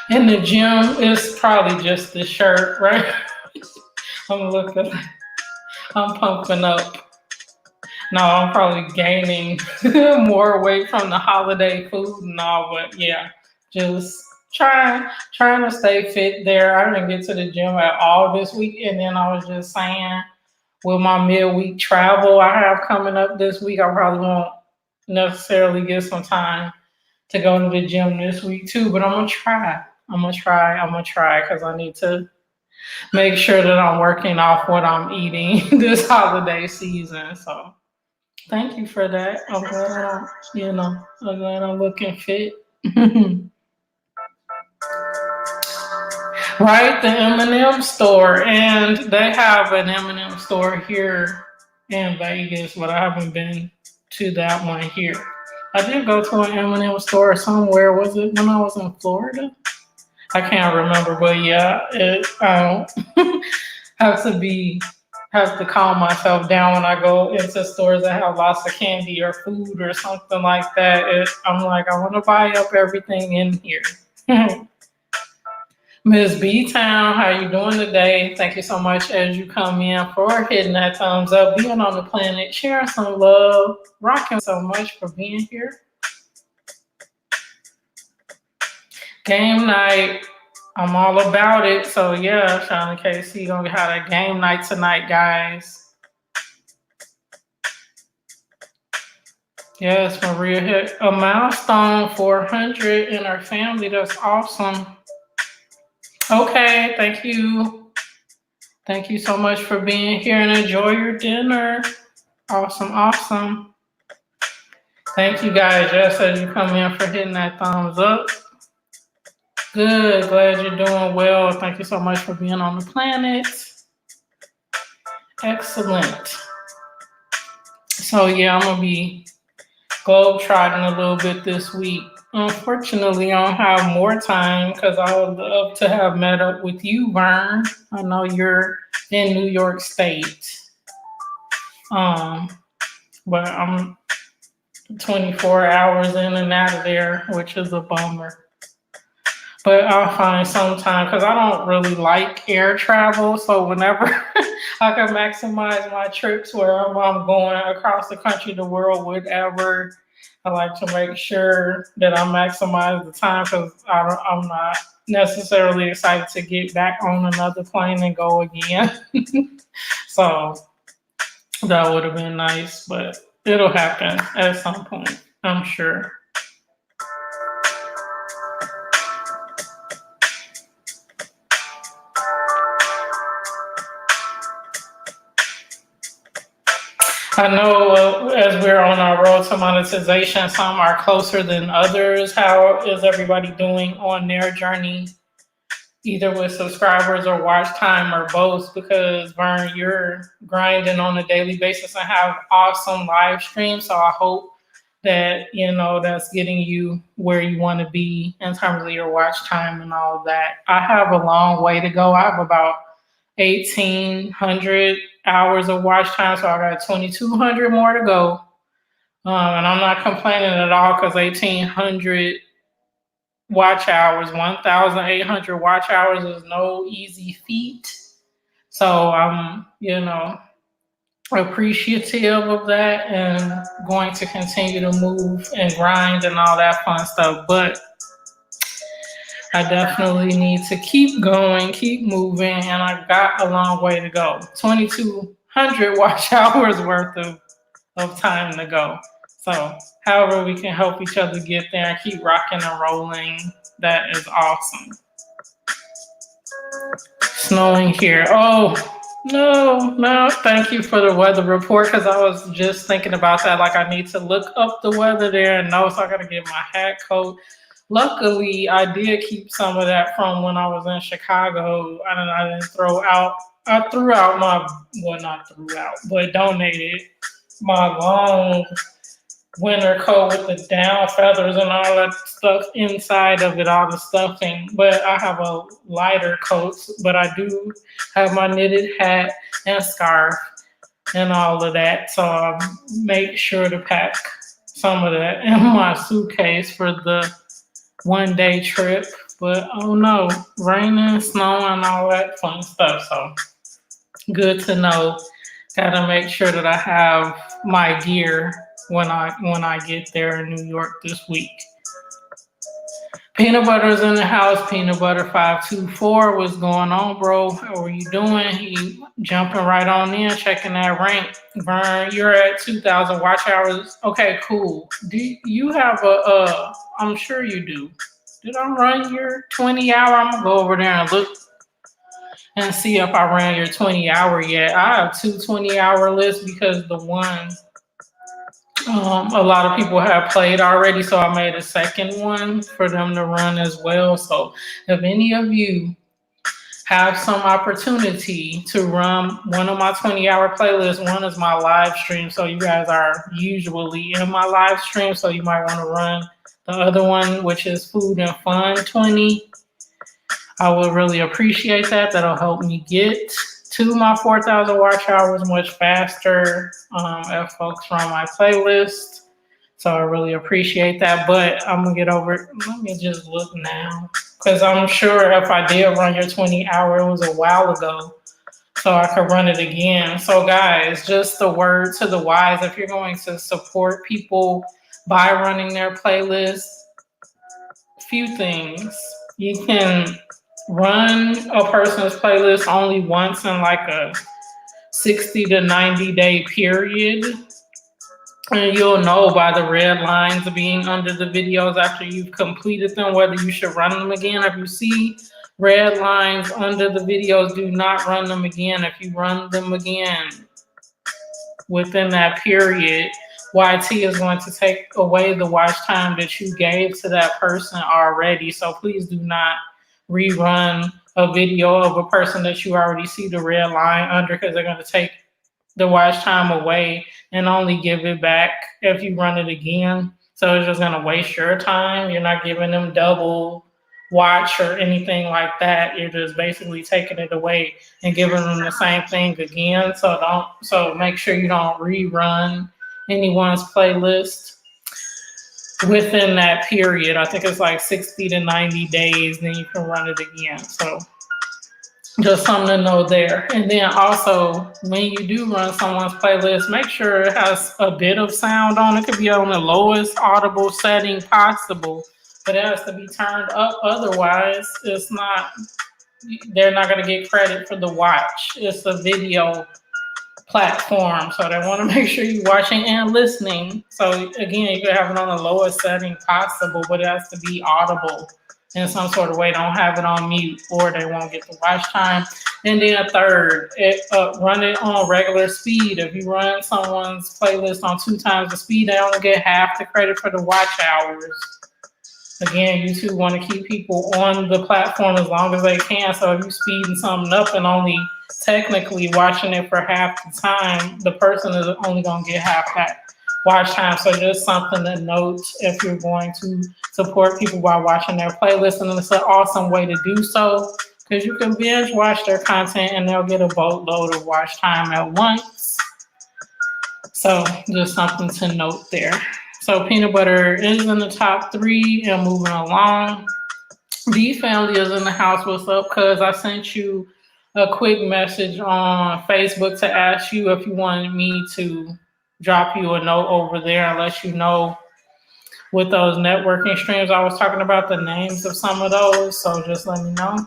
In the gym, it's probably just the shirt, right? I'm looking. I'm pumping up. No, I'm probably gaining more weight from the holiday food and all, but yeah, just trying to stay fit there. I didn't get to the gym at all this week, and then I was just saying, with my midweek travel I have coming up this week, I probably won't necessarily get some time to go to the gym this week too, but I'm gonna try because I need to make sure that I'm working off what I'm eating this holiday season. So thank you for that. I'm glad I'm looking fit. Right, the M&M store, and they have an M&M store here in Vegas, but I haven't been to that one here. I did go to an M&M store somewhere. Was it when I was in Florida? I can't remember, but yeah, I don't have to calm myself down when I go into stores that have lots of candy or food or something like that. I'm like, I want to buy up everything in here. Ms. B Town, how you doing today? Thank you so much as you come in for hitting that thumbs up, being on the planet, sharing some love, rocking so much for being here. Game night, I'm all about it. So yeah, Shauna KC gonna have a game night tonight, guys. Yes, Maria hit a milestone, 400 in our family. That's awesome. Okay, thank you. Thank you so much for being here and enjoy your dinner. Awesome. Thank you guys, just as you come in, for hitting that thumbs up. Good, glad you're doing well. Thank you so much for being on the planet. Excellent. So yeah, I'm gonna be globe trotting a little bit this week. Unfortunately, I don't have more time because I would love to have met up with you, Vern. I know you're in New York State. Um, but I'm 24 hours in and out of there, which is a bummer. But I'll find some time because I don't really like air travel. So whenever I can maximize my trips wherever I'm going across the country, the world, whatever, I like to make sure that I maximize the time because I'm not necessarily excited to get back on another plane and go again. So that would have been nice, but it'll happen at some point, I'm sure. I know as we're on our road to monetization, some are closer than others. How is everybody doing on their journey, either with subscribers or watch time or both? Because Vern, you're grinding on a daily basis and have awesome live streams. So I hope that, that's getting you where you want to be in terms of your watch time and all of that. I have a long way to go. I have about 1,800 hours of watch time, so I got 2,200 more to go. And I'm not complaining at all because 1,800 watch hours, 1,800 watch hours is no easy feat. So I'm, appreciative of that and going to continue to move and grind and all that fun stuff. But I definitely need to keep going, keep moving, and I've got a long way to go. 2,200 watch hours worth of time to go. So however we can help each other get there and keep rocking and rolling, that is awesome. Snowing here. Oh, no, thank you for the weather report because I was just thinking about that. Like I need to look up the weather there and know, so I got to get my hat, coat. Luckily, I did keep some of that from when I was in Chicago. I didn't throw out. I threw out my, well, not threw out, but donated my long winter coat with the down feathers and all that stuff inside of it, all the stuffing. But I have a lighter coat, but I do have my knitted hat and scarf and all of that. So I make sure to pack some of that in my suitcase for the 1 day trip. But oh no, raining, snowing, all that fun stuff. So good to know. Gotta make sure that I have my gear when I get there in New York this week. Peanut Butter's in the house. Peanut Butter 524. What's going on, bro? How are you doing? He jumping right on in, checking that rank. Vern, you're at 2,000 watch hours. Okay, cool. Do you have I'm sure you do. Did I run your 20-hour? I'm gonna go over there and look and see if I ran your 20-hour yet. I have two 20-hour lists because the one a lot of people have played already, so I made a second one for them to run as well. So if any of you have some opportunity to run one of my 20-hour playlists, one is my live stream. So you guys are usually in my live stream, so you might want to run the other one, which is Food and Fun 20. I would really appreciate that. That'll help me get to my 4,000 watch hours much faster if folks run my playlist. So I really appreciate that. But I'm going to get over it. Let me just look now. Because I'm sure if I did run your 20-hour, it was a while ago. So I could run it again. So guys, just the word to the wise. If you're going to support people by running their playlist, few things. You can run a person's playlist only once in like a 60 to 90 day period. And you'll know by the red lines being under the videos after you've completed them whether you should run them again. If you see red lines under the videos, do not run them again. If you run them again within that period, YT is going to take away the watch time that you gave to that person already. So please do not rerun a video of a person that you already see the red line under, because they're going to take the watch time away and only give it back if you run it again. So it's just gonna waste your time. You're not giving them double watch or anything like that. You're just basically taking it away and giving them the same thing again. So make sure you don't rerun anyone's playlist within that period. I think it's like 60 to 90 days, then you can run it again. So just something to know there. And then also, when you do run someone's playlist, make sure it has a bit of sound on it. It could be on the lowest audible setting possible, but it has to be turned up. Otherwise, it's not, they're not going to get credit for the watch. It's a video platform, so they want to make sure you're watching and listening. So again, you can have it on the lowest setting possible, but it has to be audible in some sort of way. Don't have it on mute or they won't get the watch time. And then third, run it on regular speed. If you run someone's playlist on 2 times the speed, they only get half the credit for the watch hours. Again, YouTube want to keep people on the platform as long as they can. So if you're speeding something up and only technically watching it for half the time, the person is only going to get half that watch time. So just something to note if you're going to support people by watching their playlist. And it's an awesome way to do so because you can binge watch their content and they'll get a boatload of watch time at once. So just something to note there. So peanut butter is in the top 3 and moving along. B family is in the house. What's up? Cuz I sent you a quick message on Facebook to ask you if you wanted me to drop you a note over there and let you know with those networking streams. I was talking about the names of some of those, so just let me know.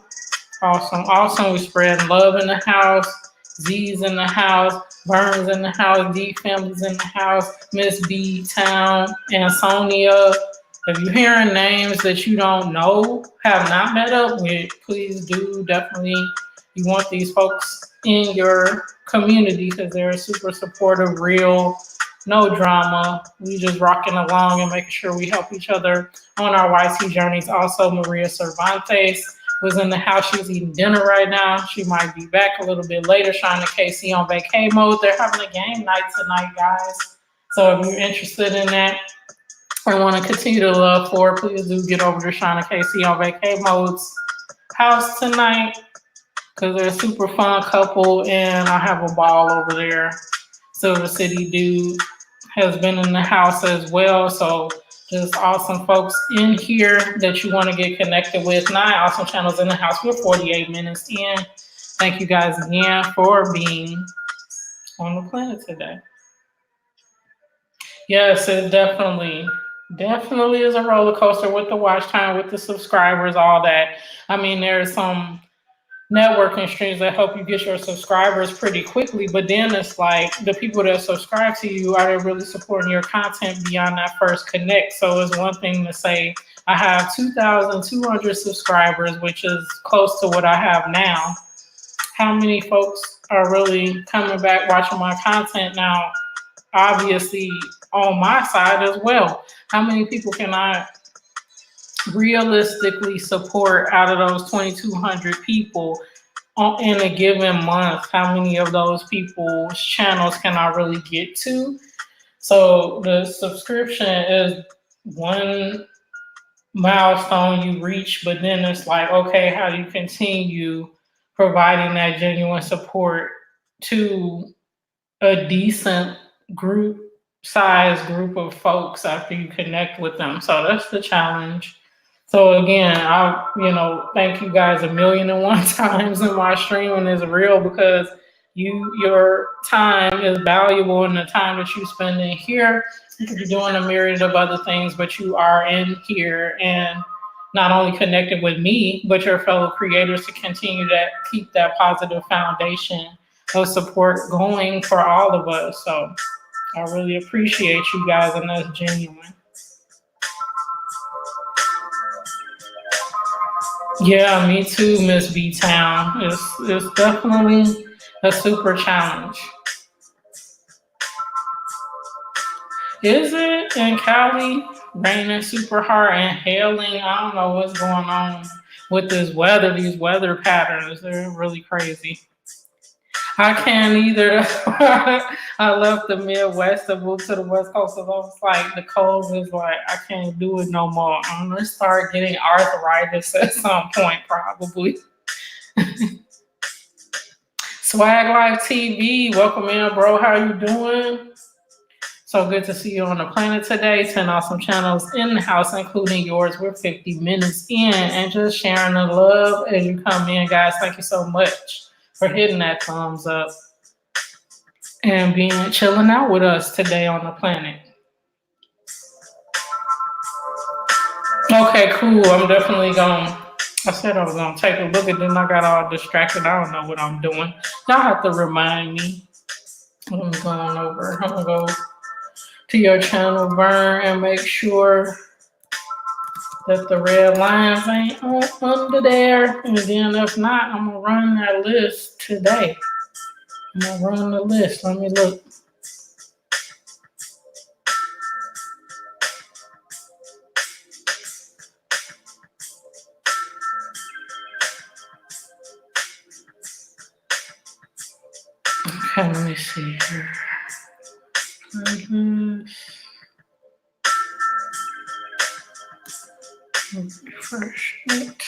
Awesome. We spreading love in the house. Z's in the house. Burns in the house. D family's in the house. Miss B Town and Sonia. If you're hearing names that you don't know, have not met up with, please do definitely. You want these folks in your community because they're super supportive, real, no drama. We just rocking along and making sure we help each other on our YC journeys. Also, Maria Cervantes was in the house. She's eating dinner right now. She might be back a little bit later. Shana KC on vacay mode. They're having a game night tonight, guys. So if you're interested in that and want to continue to love for, please do get over to Shana KC on vacay mode's house tonight because they're a super fun couple and I have a ball over there. Silver City Dude has been in the house as well. So just awesome folks in here that you want to get connected with. 9 awesome channels in the house. We're 48 minutes in. Thank you guys again for being on the planet today. Yes, it definitely is a roller coaster with the watch time, with the subscribers, all that. I mean, there's some networking streams that help you get your subscribers pretty quickly, but then it's like the people that subscribe to you, are they really supporting your content beyond that first connect? So it's one thing to say I have 2,200 subscribers, which is close to what I have now. How many folks are really coming back watching my content now? Obviously on my side as well. How many people can I realistically support out of those 2,200 people in a given month? How many of those people's channels can I really get to? So the subscription is one milestone you reach, but then it's like, okay, how do you continue providing that genuine support to a decent size group of folks after you connect with them? So that's the challenge. So again, thank you guys 1,000,001 times in my streaming is real because your time is valuable, and the time that you spend in here, you could be doing a myriad of other things, but you are in here and not only connected with me, but your fellow creators to continue to keep that positive foundation of support going for all of us. So I really appreciate you guys, and that's genuine. Yeah, me too, Miss B Town. It's definitely a super challenge. Is it in Cali? Raining super hard and hailing. I don't know what's going on with this weather. These weather patterns, they're really crazy. I can't either. I left the Midwest to move to the West Coast, so I was like, the cold is like, I can't do it no more. I'm gonna start getting arthritis at some point, probably. Swag Life TV, welcome in, bro. How you doing? So good to see you on the planet today. 10 awesome channels in the house, including yours. We're 50 minutes in and just sharing the love as you come in, guys. Thank you so much for hitting that thumbs up and being chilling out with us today on the planet. Okay, cool. I'm definitely going. I said I was gonna take a look, and then I got all distracted. I don't know what I'm doing. Y'all have to remind me. I'm going over. I'm gonna go to your channel, Vern, and make sure that the red lines ain't under there. And then if not, I'm gonna run that list today. I'm gonna run the list. Let me look. Okay, let me see here. Refresh it.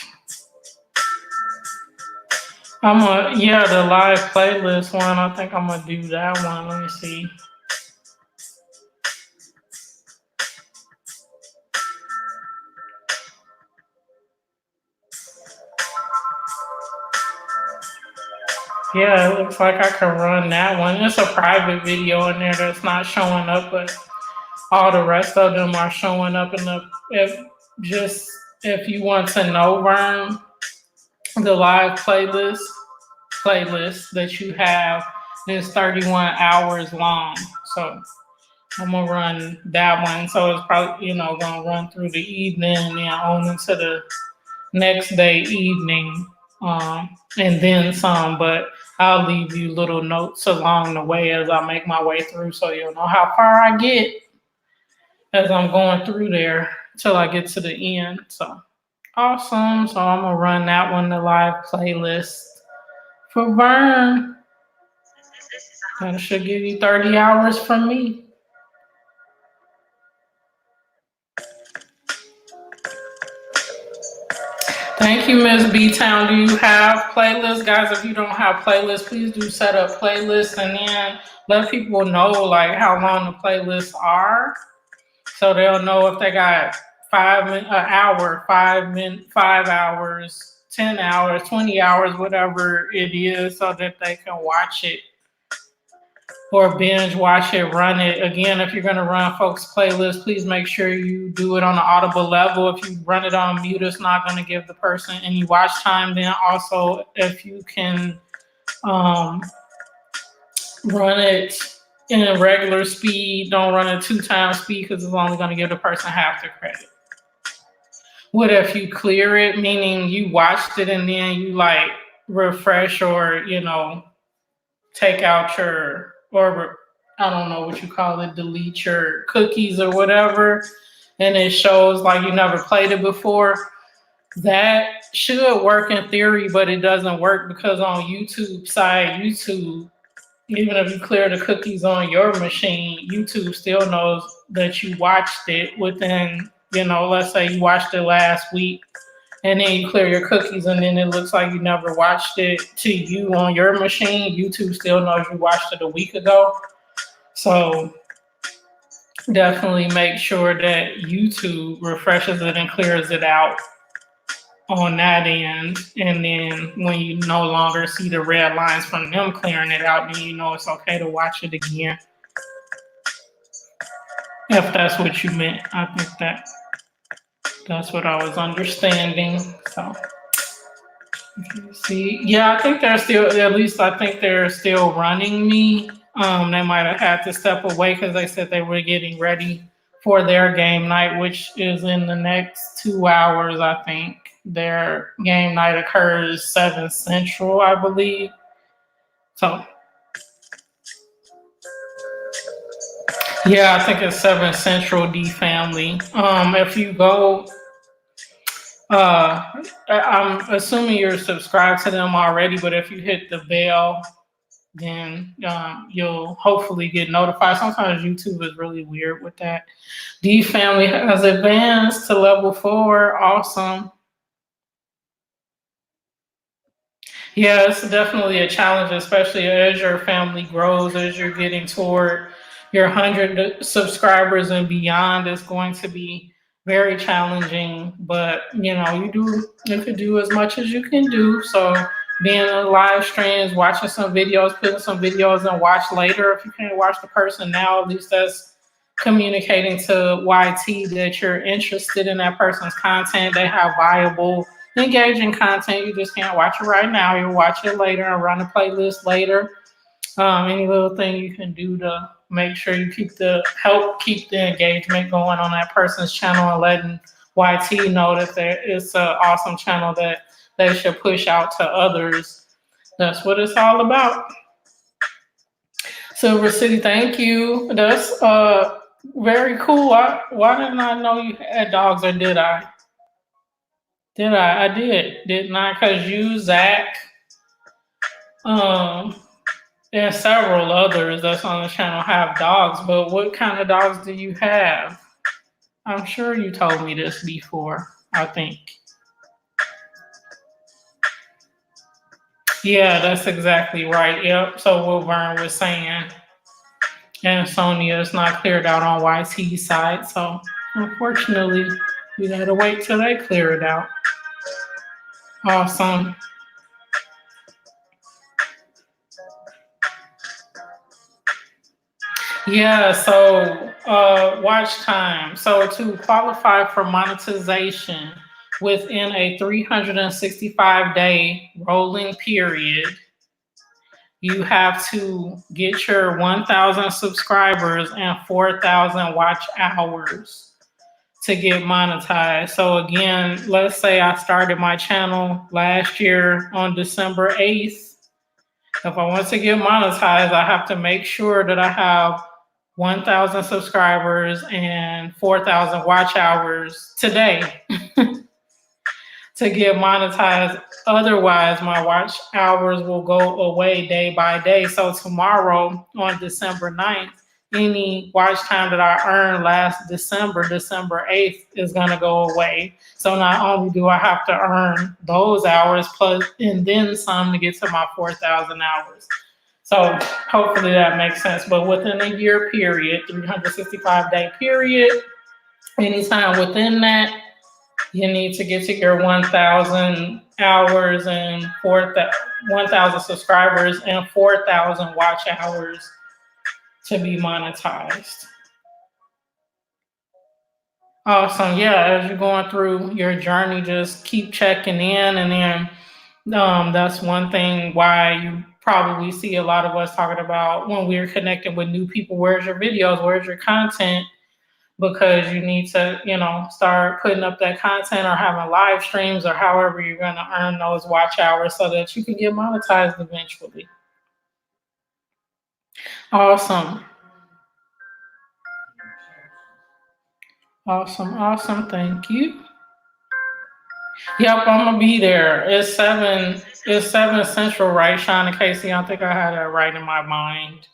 Yeah, the live playlist one. I think I'm gonna do that one. Let me see. Yeah, it looks like I can run that one. It's a private video in there that's not showing up, but all the rest of them are showing up in the. If you want to know, Vern, the live playlist that you have is 31 hours long. So I'm gonna run that one. So it's probably gonna run through the evening and then on into the next day evening, and then some. But I'll leave you little notes along the way as I make my way through, so you'll know how far I get as I'm going through there till I get to the end. So awesome. So I'm gonna run that one, the live playlist for Vern. That should give you 30 hours from me. Thank you, Miss B-Town. Do you have playlists? Guys, if you don't have playlists, please do set up playlists and then let people know like how long the playlists are, so they'll know if they got an hour, 5 hours, 10 hours, 20 hours, whatever it is, so that they can watch it or binge watch it, run it. Again, if you're going to run folks' playlists, please make sure you do it on an audible level. If you run it on mute, it's not going to give the person any watch time. Then also, if you can run it in regular speed, don't run it 2 times speed, because it's only going to give the person half the credit. What if you clear it, meaning you watched it and then you like refresh or, take out your, or I don't know what you call it, delete your cookies or whatever, and it shows like you never played it before. That should work in theory, but it doesn't work because on YouTube, even if you clear the cookies on your machine, YouTube still knows that you watched it within, let's say you watched it last week, and then you clear your cookies and then it looks like you never watched it to you on your machine. YouTube still knows you watched it a week ago. So definitely make sure that YouTube refreshes it and clears it out on that end. And then when you no longer see the red lines from them clearing it out, then you know it's okay to watch it again. If that's what you meant. I think that's what I was understanding. So see, yeah, I think they're still, at least I think they're still running me. They might have had to step away because they said they were getting ready for their game night, which is in the next 2 hours, I think. Their game night occurs 7 Central, I believe. So yeah, I think it's 7 Central, D family. If you go, I'm assuming you're subscribed to them already, but if you hit the bell then you'll hopefully get notified. Sometimes YouTube is really weird with that. D family has advanced to level 4. Awesome. Yeah, it's definitely a challenge, especially as your family grows, as you're getting toward your 100 subscribers and beyond. It's going to be very challenging, but you can do as much as you can do. So being on live streams, watching some videos, putting some videos and watch later. If you can't watch the person now, at least that's communicating to YT that you're interested in that person's content. They have viable, engaging content. You just can't watch it right now. You'll watch it later and run a playlist later. Any little thing you can do to make sure you help keep the engagement going on that person's channel and letting YT know that it's an awesome channel that they should push out to others. That's what it's all about. Silver City, thank you. That's very cool. Why didn't I know you had dogs, or did I? Did I? I did. Didn't I? Because you, Zach, um, and several others that's on the channel have dogs. But what kind of dogs do you have? I'm sure you told me this before, I think. Yeah, that's exactly right. Yep. So what Vern was saying. And Sonia is not cleared out on YT's side. So unfortunately, we gotta wait till they clear it out. Awesome. Yeah, so watch time. So to qualify for monetization within a 365-day rolling period, you have to get your 1,000 subscribers and 4,000 watch hours to get monetized. So again, let's say I started my channel last year on December 8th. If I want to get monetized, I have to make sure that I have 1,000 subscribers and 4,000 watch hours today to get monetized. Otherwise, my watch hours will go away day by day. So tomorrow on December 9th, any watch time that I earned last December 8th, is going to go away. So not only do I have to earn those hours plus and then some to get to my 4,000 hours. So hopefully that makes sense. But within a year period, 365-day period, anytime within that, you need to get to your 1,000 hours and 1,000 subscribers and 4,000 watch hours to be monetized. Awesome. Yeah, as you're going through your journey, just keep checking in. And then that's one thing why you probably see a lot of us talking about when we're connecting with new people, where's your videos, where's your content? Because you need to, start putting up that content or having live streams or however you're going to earn those watch hours so that you can get monetized eventually. Awesome. Awesome. Thank you. Yep, I'm gonna be there. It's 7 Central, right, Sean and Casey? I think I had that right in my mind.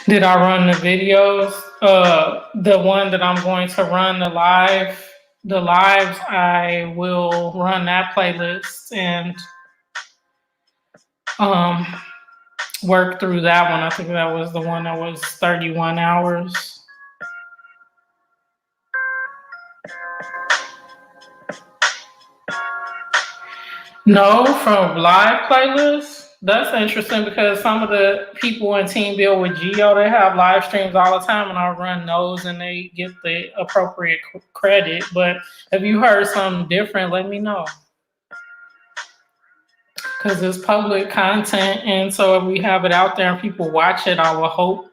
Did I run the videos? The one that I'm going to run the lives, I will run that playlist and work through that one. I think that was the one that was 31 hours. No, from live playlists. That's interesting because some of the people in Team Build with Geo, they have live streams all the time, and I run those, and they get the appropriate credit. But if you heard something different, let me know. Because it's public content, and so if we have it out there and people watch it, I will hope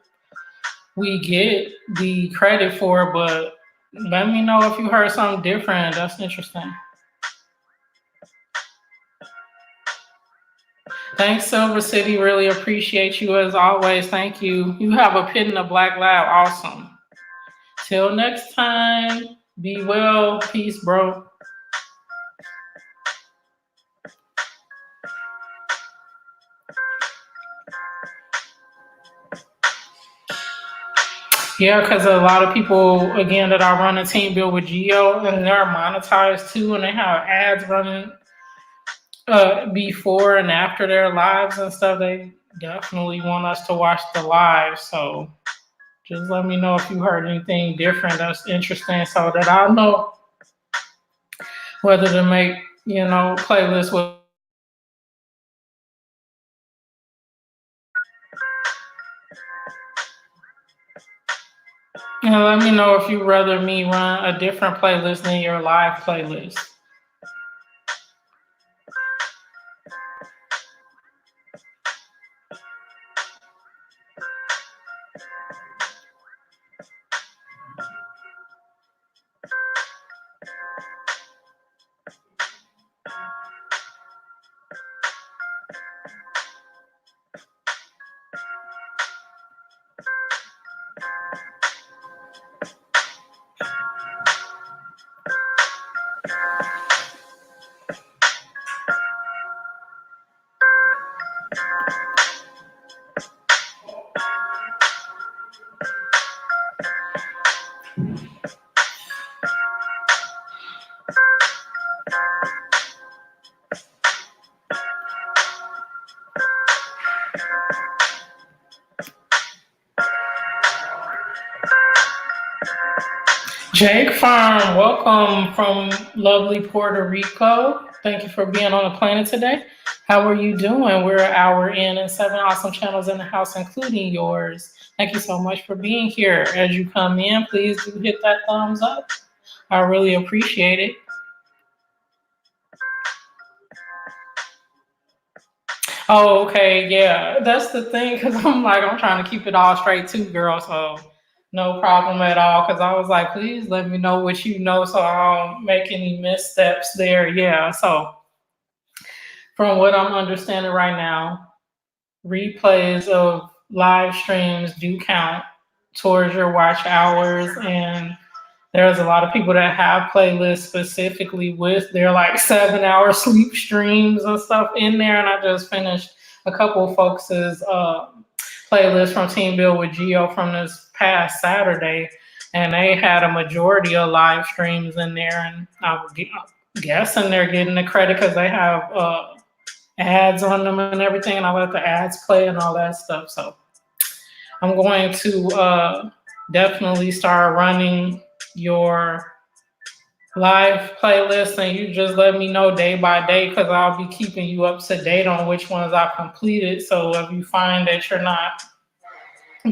we get the credit for it. But let me know if you heard something different. That's interesting. Thanks, Silver City. Really appreciate you as always. Thank you. You have a pit in a black lab. Awesome. Till next time. Be well. Peace, bro. Yeah, because a lot of people, again, that I run a team build with Geo, and they're monetized too, and they have ads running before and after their lives and stuff. They definitely want us to watch the live. So just let me know if you heard anything different that's interesting so that I know whether to make, playlists with. And let me know if you rather me run a different playlist than your live playlist. Jake Farm, welcome from lovely Puerto Rico. Thank you for being on the planet today. How are you doing? We're an hour in and 7 awesome channels in the house, including yours. Thank you so much for being here. As you come in, please do hit that thumbs up. I really appreciate it. Oh, okay, yeah, that's the thing, because I'm trying to keep it all straight too, girl, so no problem at all, because I was like, please let me know what you know so I don't make any missteps there. Yeah, so from what I'm understanding right now, replays of live streams do count towards your watch hours, and there's a lot of people that have playlists specifically with their like 7 hour sleep streams and stuff in there. And I just finished a couple of folks' playlist from Team Build with Geo from this past Saturday, and they had a majority of live streams in there. And I'm guessing they're getting the credit because they have ads on them and everything, and I let the ads play and all that stuff. So I'm going to definitely start running your live playlist, and you just let me know day by day, because I'll be keeping you up to date on which ones I've completed. So if you find that you're not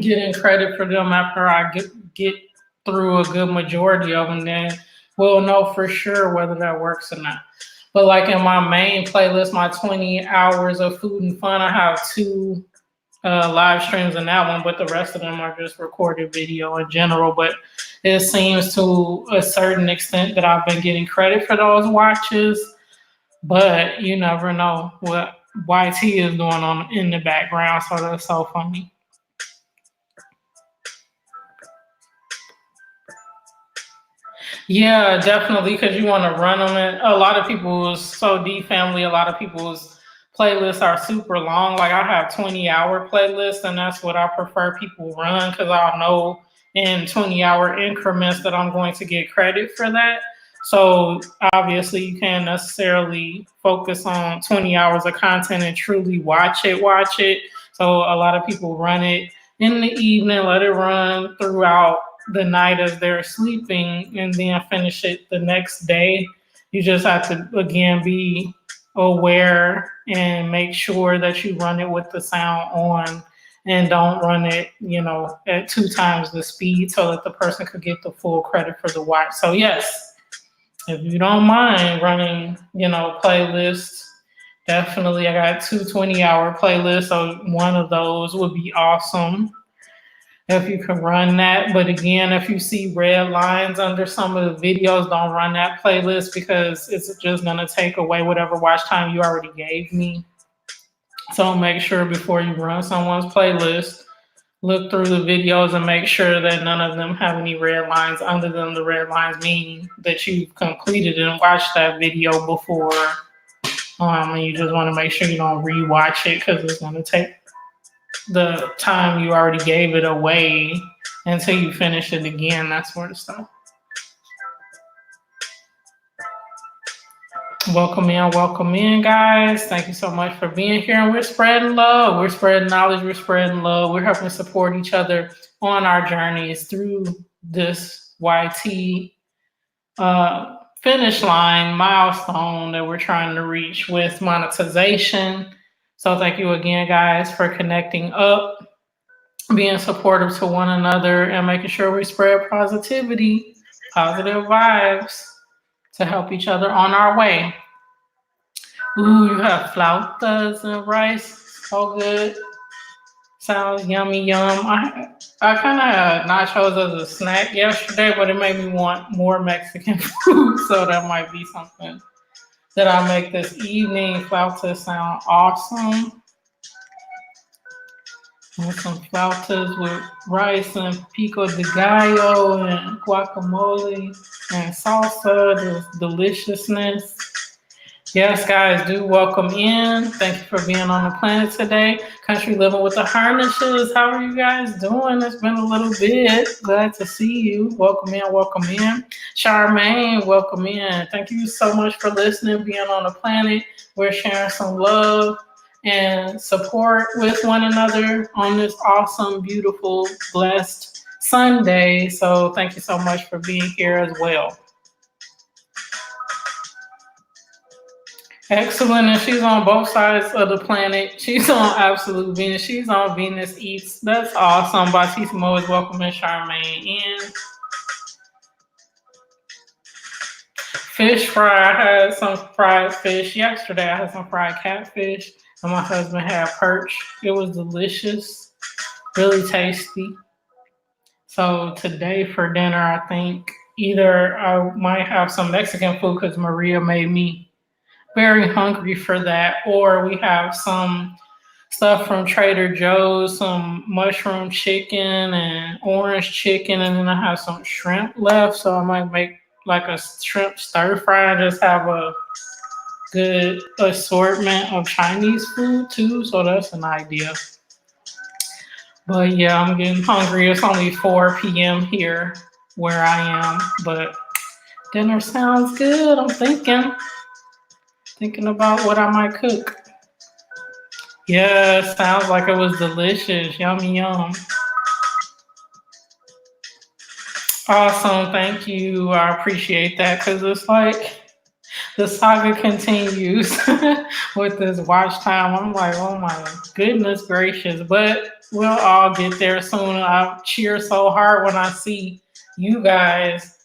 getting credit for them after I get through a good majority of them, then we'll know for sure whether that works or not. But like in my main playlist, my 20 hours of food and fun, I have 2 live streams in that one, but the rest of them are just recorded video in general. But it seems to a certain extent that I've been getting credit for those watches, but you never know what YT is doing on in the background, so that's so funny. Yeah, definitely, because you want to run them. And a lot of people's So D family, a lot of people's playlists are super long. Like I have 20-hour playlists, and that's what I prefer people run, because I'll know in 20-hour increments that I'm going to get credit for that. So obviously you can't necessarily focus on 20 hours of content and truly watch it. So a lot of people run it in the evening, let it run throughout the night as they're sleeping, and then finish it the next day. You just have to, again, be aware and make sure that you run it with the sound on, and don't run it, at 2 times the speed, so that the person could get the full credit for the watch. So yes, if you don't mind running, playlists, definitely. I got 2 20-hour playlists, so one of those would be awesome if you can run that. But again, if you see red lines under some of the videos, don't run that playlist, because it's just going to take away whatever watch time you already gave me. So make sure before you run someone's playlist, look through the videos and make sure that none of them have any red lines under them. The red lines mean that you've completed and watched that video before. And you just want to make sure you don't rewatch it, because it's going to take the time you already gave it away until you finish it again, that sort of stuff. Welcome in, guys. Thank you so much for being here. And we're spreading love. We're spreading knowledge. We're spreading love. We're helping support each other on our journeys through this YT finish line milestone that we're trying to reach with monetization. So thank you again, guys, for connecting up, being supportive to one another, and making sure we spread positivity, positive vibes to help each other on our way. Ooh, you have flautas and rice. So good. Sounds yummy, yum. I kind of had nachos as a snack yesterday, but it made me want more Mexican food, so that might be something that I'll make this evening. Flautas sound awesome. And some flautas with rice and pico de gallo and guacamole and salsa. There's deliciousness. Yes, guys, do welcome in. Thank you for being on the planet today. Country Living with the Harnishes. How are you guys doing? It's been a little bit. Glad to see you. Welcome in, welcome in. Charmaine, welcome in. Thank you so much for listening, being on the planet. We're sharing some love and support with one another on this awesome, beautiful, blessed Sunday. So thank you so much for being here as well. Excellent. And she's on both sides of the planet. She's on Absolute Venus. She's on Venus Eats. That's awesome. Batissimo is welcoming Charmaine in. Fish fry. I had some fried fish yesterday. I had some fried catfish, and my husband had perch. It was delicious, really tasty. So today for dinner, I think either I might have some Mexican food because Maria made me very hungry for that, or we have some stuff from Trader Joe's, some mushroom chicken and orange chicken, and then I have some shrimp left, so I might make like a shrimp stir fry and just have a good assortment of Chinese food too, so that's an idea. But yeah, I'm getting hungry. It's only 4 p.m. here where I am, but dinner sounds good. I'm thinking about what I might cook. Yeah, sounds like it was delicious. Yummy, yum. Awesome. Thank you. I appreciate that because it's like the saga continues with this watch time. I'm like, oh my goodness gracious. But we'll all get there soon. I cheer so hard when I see you guys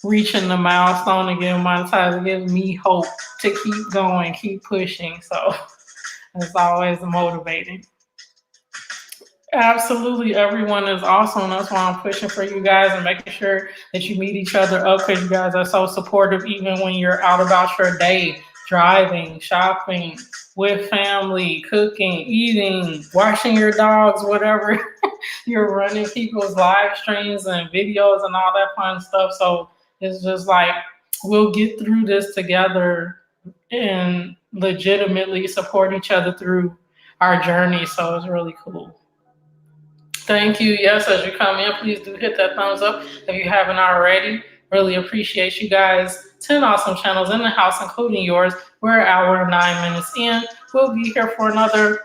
reaching the milestone and getting monetized. It gives me hope to keep going, keep pushing. So it's always motivating. Absolutely, everyone is awesome. That's why I'm pushing for you guys and making sure that you meet each other up because you guys are so supportive even when you're out about your day, driving, shopping, with family, cooking, eating, washing your dogs, whatever. You're running people's live streams and videos and all that fun stuff. So it's just like, we'll get through this together and legitimately support each other through our journey. So it's really cool. Thank you. Yes, as you come in, please do hit that thumbs up if you haven't already. Really appreciate you guys. 10 awesome channels in the house, including yours. We're an hour and 9 minutes in. We'll be here for another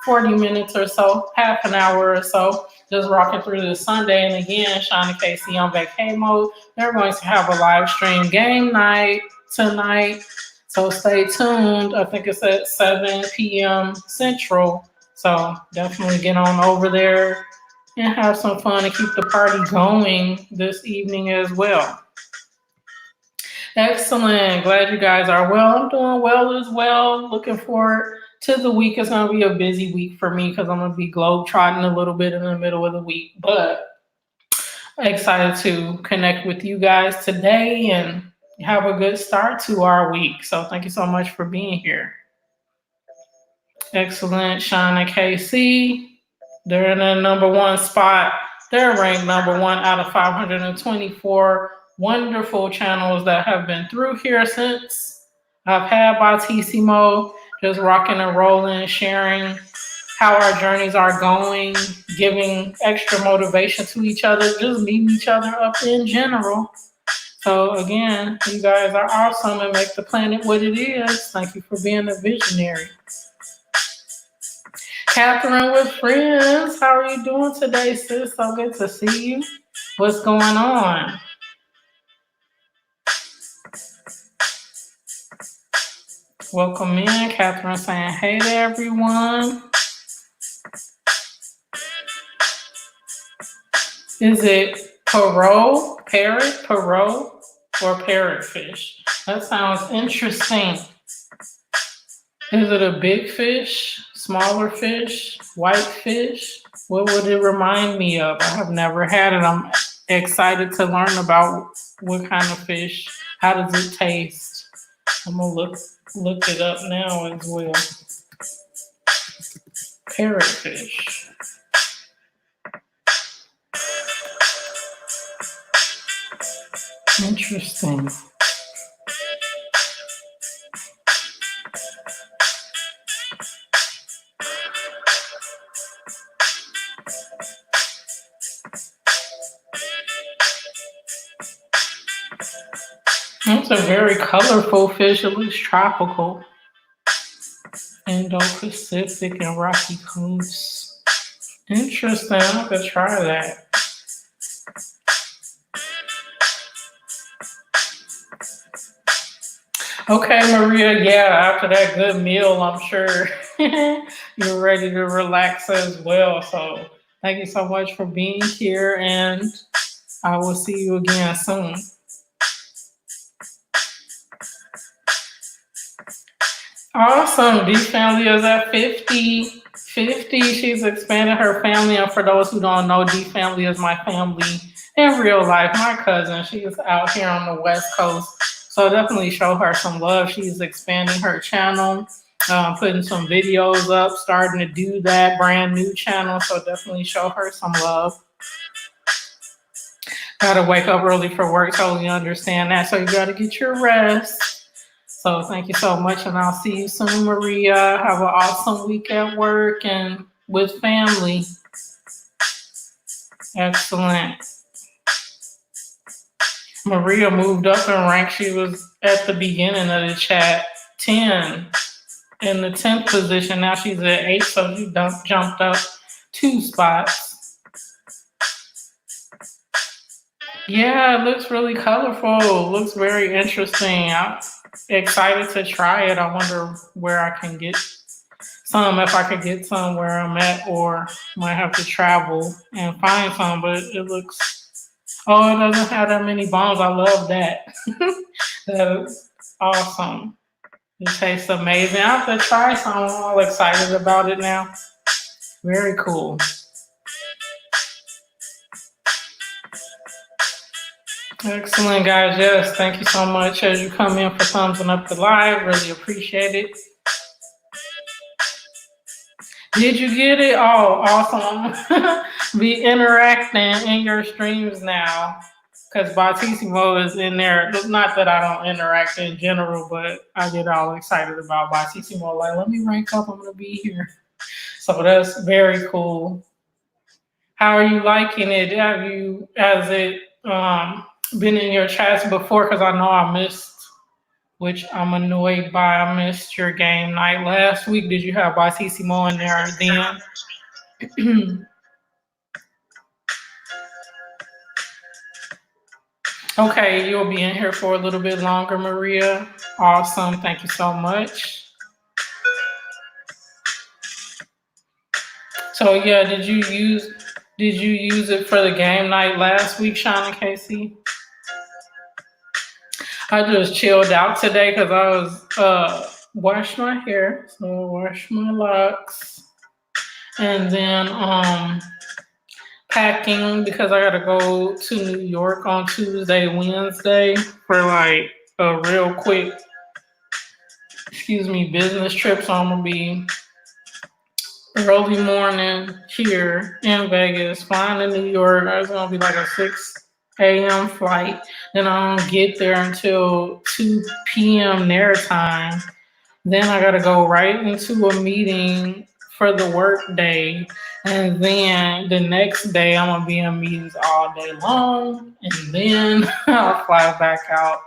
40 minutes or so, half an hour or so, just rocking through this Sunday. And again, Sean and Casey on vacay mode. They're going to have a live stream game night tonight. So stay tuned. I think it's at 7 p.m. Central. So definitely get on over there and have some fun and keep the party going this evening as well. Excellent. Glad you guys are well. I'm doing well as well. Looking forward to the week. It's going to be a busy week for me because I'm going to be globetrotting a little bit in the middle of the week. But excited to connect with you guys today and have a good start to our week. So thank you so much for being here. Excellent. Sean and KC, they're in the number 1 spot. They're ranked number 1 out of 524 wonderful channels that have been through here since I've had Batissimo, just rocking and rolling, sharing how our journeys are going, giving extra motivation to each other, just meeting each other up in general. So again, you guys are awesome and make the planet what it is. Thank you for being a visionary. Catherine with friends, how are you doing today, sis? So good to see you. What's going on? Welcome in. Catherine saying hey to everyone. Is it parrot, or parrotfish? That sounds interesting. Is it a big fish, smaller fish, white fish? What would it remind me of? I have never had it. I'm excited to learn about what kind of fish. How does it taste? I'm gonna look it up now as well. Parrotfish. Interesting. It's a very colorful fish. It looks tropical. Indo-Pacific and Rocky Coast. Interesting. I could try that. Okay, Maria. Yeah, after that good meal, I'm sure you're ready to relax as well. So thank you so much for being here, and I will see you again soon. Awesome. D family is at 50. 50. She's expanded her family. And for those who don't know, D family is my family in real life. My cousin. She is out here on the West Coast. So definitely show her some love. She's expanding her channel, putting some videos up, starting to do that brand new channel. So definitely show her some love. Gotta wake up early for work. Totally understand that. So you gotta get your rest. So thank you so much, and I'll see you soon, Maria. Have an awesome week at work and with family. Excellent. Maria moved up in rank. She was at the beginning of the chat, 10, in the 10th position. Now she's at 8, so she jumped up 2 spots. Yeah, it looks really colorful. Looks very interesting. I'm excited to try it. I wonder where I can get some, if I could get some where I'm at, or might have to travel and find some, but it looks, oh, it doesn't have that many bones. I love that. That's awesome. It tastes amazing. I have to try some. I'm all excited about it now. Very cool. Excellent, guys. Yes, thank you so much as you come in for thumbsing up the live. Really appreciate it. Did you get it? Oh, awesome. Be interacting in your streams now, because Bautissimo is in there. Not that I don't interact in general, but I get all excited about Bautissimo. Like, let me rank up. I'm going to be here. So that's very cool. How are you liking it? Has it been in your chats before? Because I know I missed, which I'm annoyed by. I missed your game night last week. Did you have Bautissimo in there then? Okay, you'll be in here for a little bit longer, Maria. Awesome. Thank you so much. So yeah, did you use it for the game night last week, Sean and Casey? I just chilled out today because I was washed my hair, so wash my locks, and then packing because I gotta go to New York on Tuesday, Wednesday for like a real quick, business trip. So I'm gonna be early morning here in Vegas, flying to New York. It's gonna be like a 6 a.m. flight. Then I don't get there until 2 p.m. their time. Then I gotta go right into a meeting for the work day. And then the next day, I'm going to be in meetings all day long. And then I'll fly back out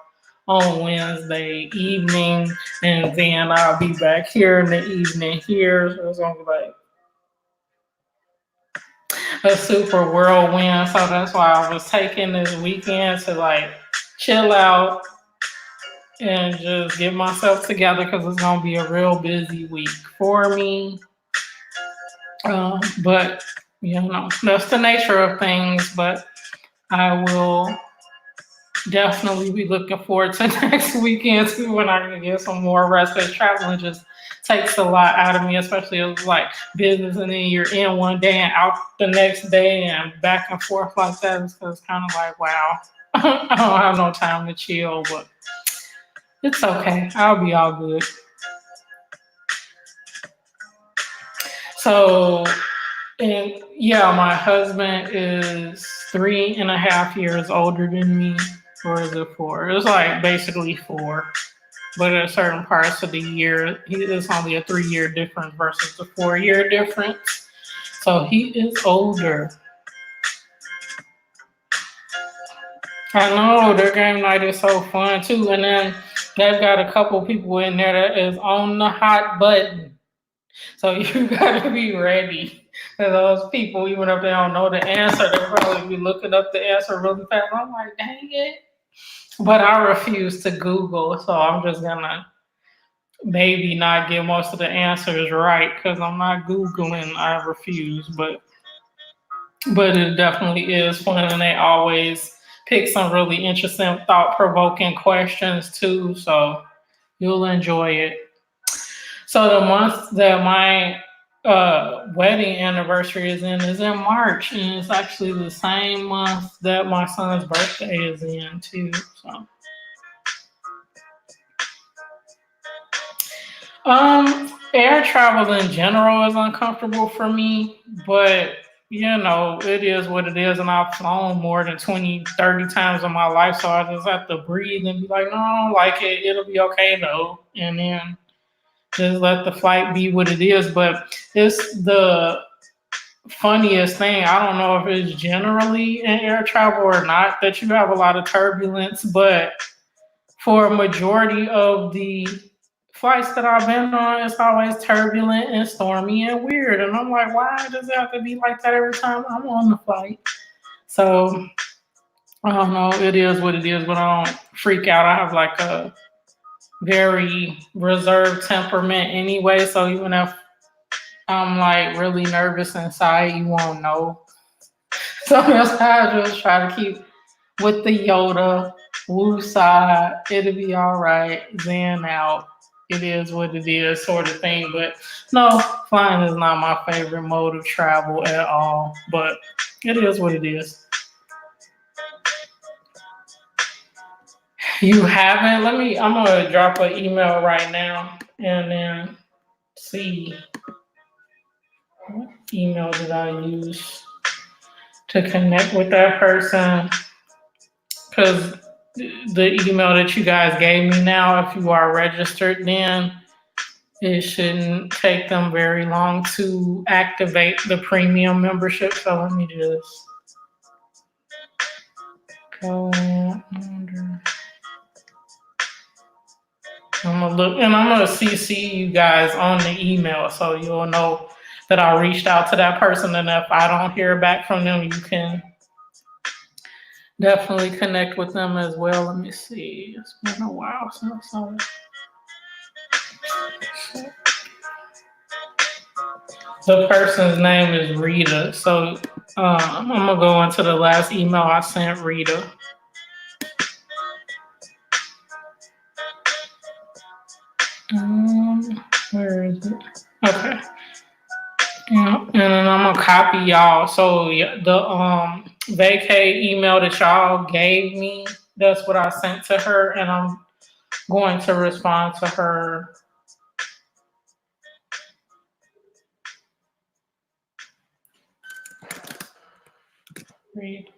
on Wednesday evening. And then I'll be back here in the evening here. So it's going to be like a super whirlwind. So that's why I was taking this weekend to like chill out and just get myself together because it's gonna be a real busy week for me. But that's the nature of things. But I will definitely be looking forward to next weekend too when I can get some more rest. Because traveling just takes a lot out of me, especially if it's like business and then you're in one day and out the next day and back and forth like that. So it's kind of like, wow, I don't have no time to chill, but it's okay. I'll be all good. So, and yeah, my husband is 3.5 years older than me. Or is it 4? It's like basically 4. But at certain parts of the year, it's only a 3-year difference versus a 4-year difference. So he is older. I know their game night is so fun too. And then they've got a couple people in there that is on the hot button. So you gotta be ready for those people, even if they don't know the answer, they'll probably be looking up the answer really fast. I'm like, dang it. But I refuse to Google, so I'm just gonna maybe not get most of the answers right because I'm not Googling. I refuse, but it definitely is fun, and they always pick some really interesting, thought-provoking questions too. So you'll enjoy it. So the month that my wedding anniversary is in March, and it's actually the same month that my son's birthday is in too. So, air travel in general is uncomfortable for me, but it is what it is, and I've flown more than 20, 30 times in my life, so I just have to breathe and be like, no, I don't like it. It'll be okay though, and then just let the flight be what it is. But it's the funniest thing. I don't know if it's generally in air travel or not that you have a lot of turbulence, but for a majority of the flights that I've been on, it's always turbulent and stormy and weird. And I'm like, why does it have to be like that every time I'm on the flight? So I don't know. It is what it is, but I don't freak out. I have like a very reserved temperament anyway. So even if I'm like really nervous inside, you won't know. So that's how I just try to keep with the Yoda, woo side. It'll be all right. Zen out. It is what it is, sort of thing. But no, flying is not my favorite mode of travel at all. But it is what it is. You haven't? I'm going to drop an email right now and then see what email did I use to connect with that person. Because the email that you guys gave me now, if you are registered, then it shouldn't take them very long to activate the premium membership. So let me just go under. I'm gonna look, and I'm gonna CC you guys on the email so you'll know that I reached out to that person. And if I don't hear back from them, you can definitely connect with them as well. Let me see. It's been a while since I. The person's name is Rita. So I'm gonna go into the last email I sent Rita. Where is it? Okay. Yeah, and then I'm gonna copy y'all. So the vacay email that y'all gave me, that's what I sent to her, and I'm going to respond to her. Read.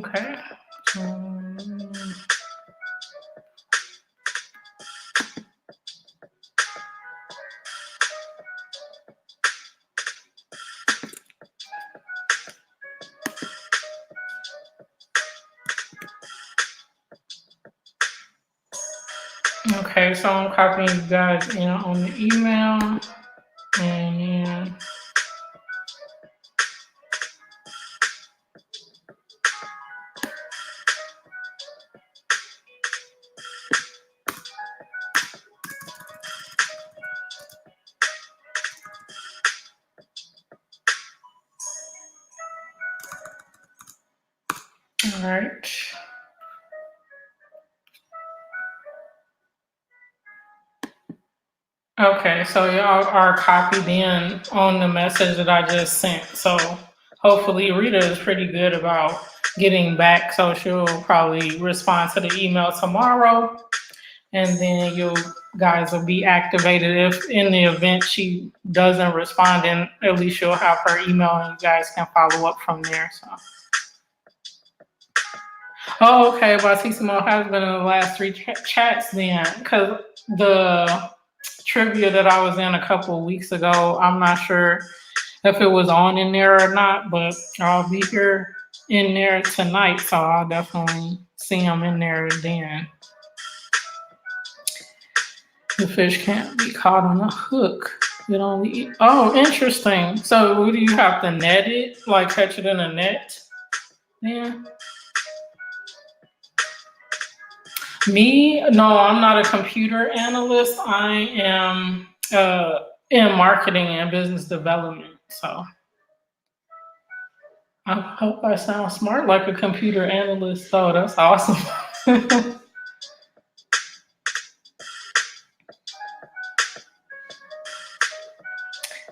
Okay. Um, okay, so I'm copying you guys in on the email. And then, all right. Okay, so y'all are copied in on the message that I just sent. So hopefully Rita is pretty good about getting back. So she'll probably respond to the email tomorrow. And then you guys will be activated. If in the event she doesn't respond, then at least you'll have her email and you guys can follow up from there. So. Oh, okay. Bautissimo has been in the last three chats then, because the trivia that I was in a couple of weeks ago, I'm not sure if it was on in there or not, but I'll be here in there tonight, so I'll definitely see him in there then. The fish can't be caught on a hook. It only oh, interesting. So do you have to net it, like catch it in a net? Yeah. Me? No, I'm not a computer analyst. I am in marketing and business development. So I hope I sound smart like a computer analyst. So that's awesome.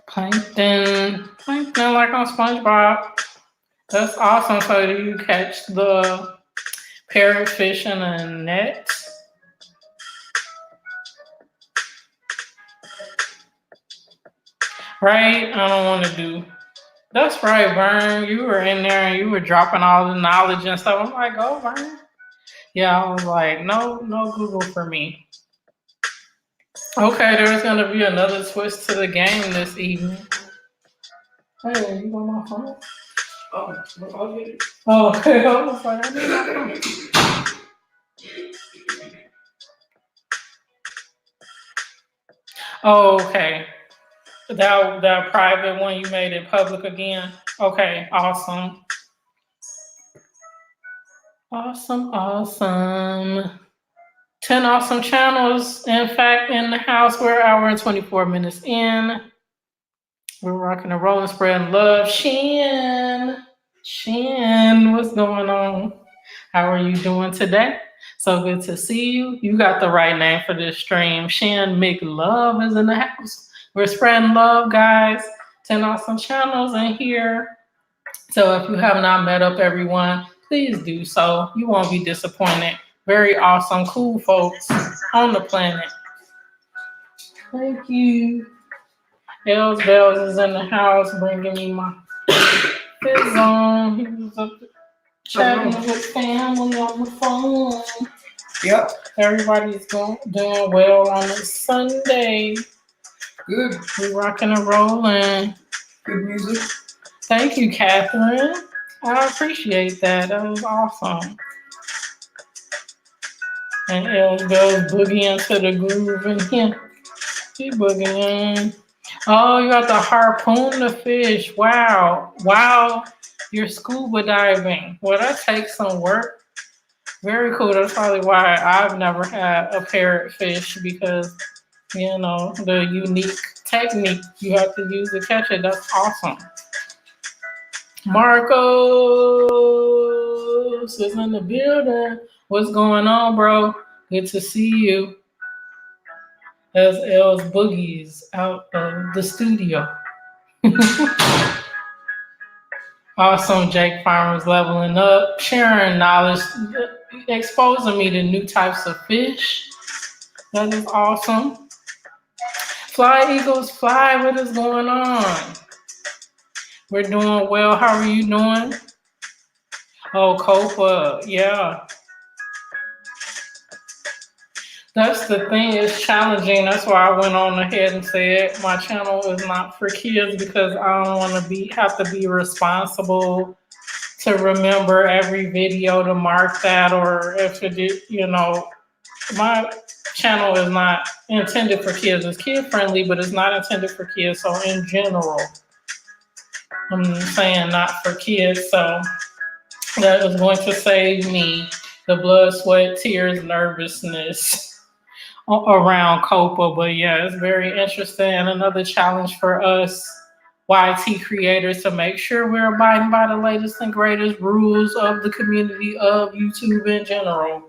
Plankton like on SpongeBob. That's awesome. So do you catch the parrotfish in a net? Right? I don't want to do. That's right, Vern. You were in there and you were dropping all the knowledge and stuff. I'm like, oh, Vern. Yeah, I was like, no Google for me. Okay, there's gonna be another twist to the game this evening. Hey, you want my phone? Oh, I'll get it. Oh, okay. I was like, I need my phone. Oh, okay. That private one, you made it public again. Okay, awesome. Awesome. 10 awesome channels. In fact, in the house, we're an hour and 24 minutes in. We're rocking and rolling, spreading love. Shin, what's going on? How are you doing today? So good to see you. You got the right name for this stream. Shin McLove is in the house. We're spreading love, guys. 10 awesome channels in here. So if you have not met up everyone, please do so. You won't be disappointed. Very awesome, cool folks on the planet. Thank you. Els Bells is in the house bringing me my fizz on. He was up chatting with family on the phone. Yep. Everybody's doing well on this Sunday. Good. We rocking and rolling. Good music. Thank you, Catherine. I appreciate that. That was awesome. And Els Bells boogieing to the groove in here. She boogieing. Oh, you got to harpoon the fish. Wow. You're scuba diving. Well, that takes some work. Very cool. That's probably why I've never had a parrotfish, because, the unique technique you have to use to catch it. That's awesome. Marcos is in the building. What's going on, bro? Good to see you. As Els Boogies out of the studio. Awesome, Jake Farmers leveling up, sharing knowledge, exposing me to new types of fish. That is awesome. Fly Eagles Fly, what is going on? We're doing well. How are you doing? Oh, Copa, yeah. That's the thing, it's challenging. That's why I went on ahead and said my channel is not for kids because I don't want to have to be responsible to remember every video to mark that, or if it did, my channel is not intended for kids. It's kid friendly, but it's not intended for kids. So in general, I'm saying not for kids. So that is going to save me the blood, sweat, tears, nervousness around COPA. But yeah, it's very interesting and another challenge for us YT creators to make sure we're abiding by the latest and greatest rules of the community of YouTube in general,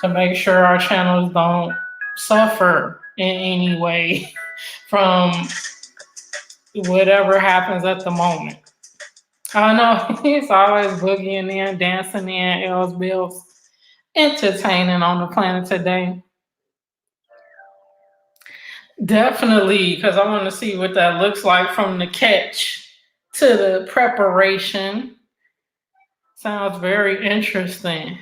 to make sure our channels don't suffer in any way from whatever happens at the moment. I know he's always boogieing in, dancing in, Els Bills, entertaining on the planet today. Definitely, because I want to see what that looks like from the catch to the preparation. Sounds very interesting.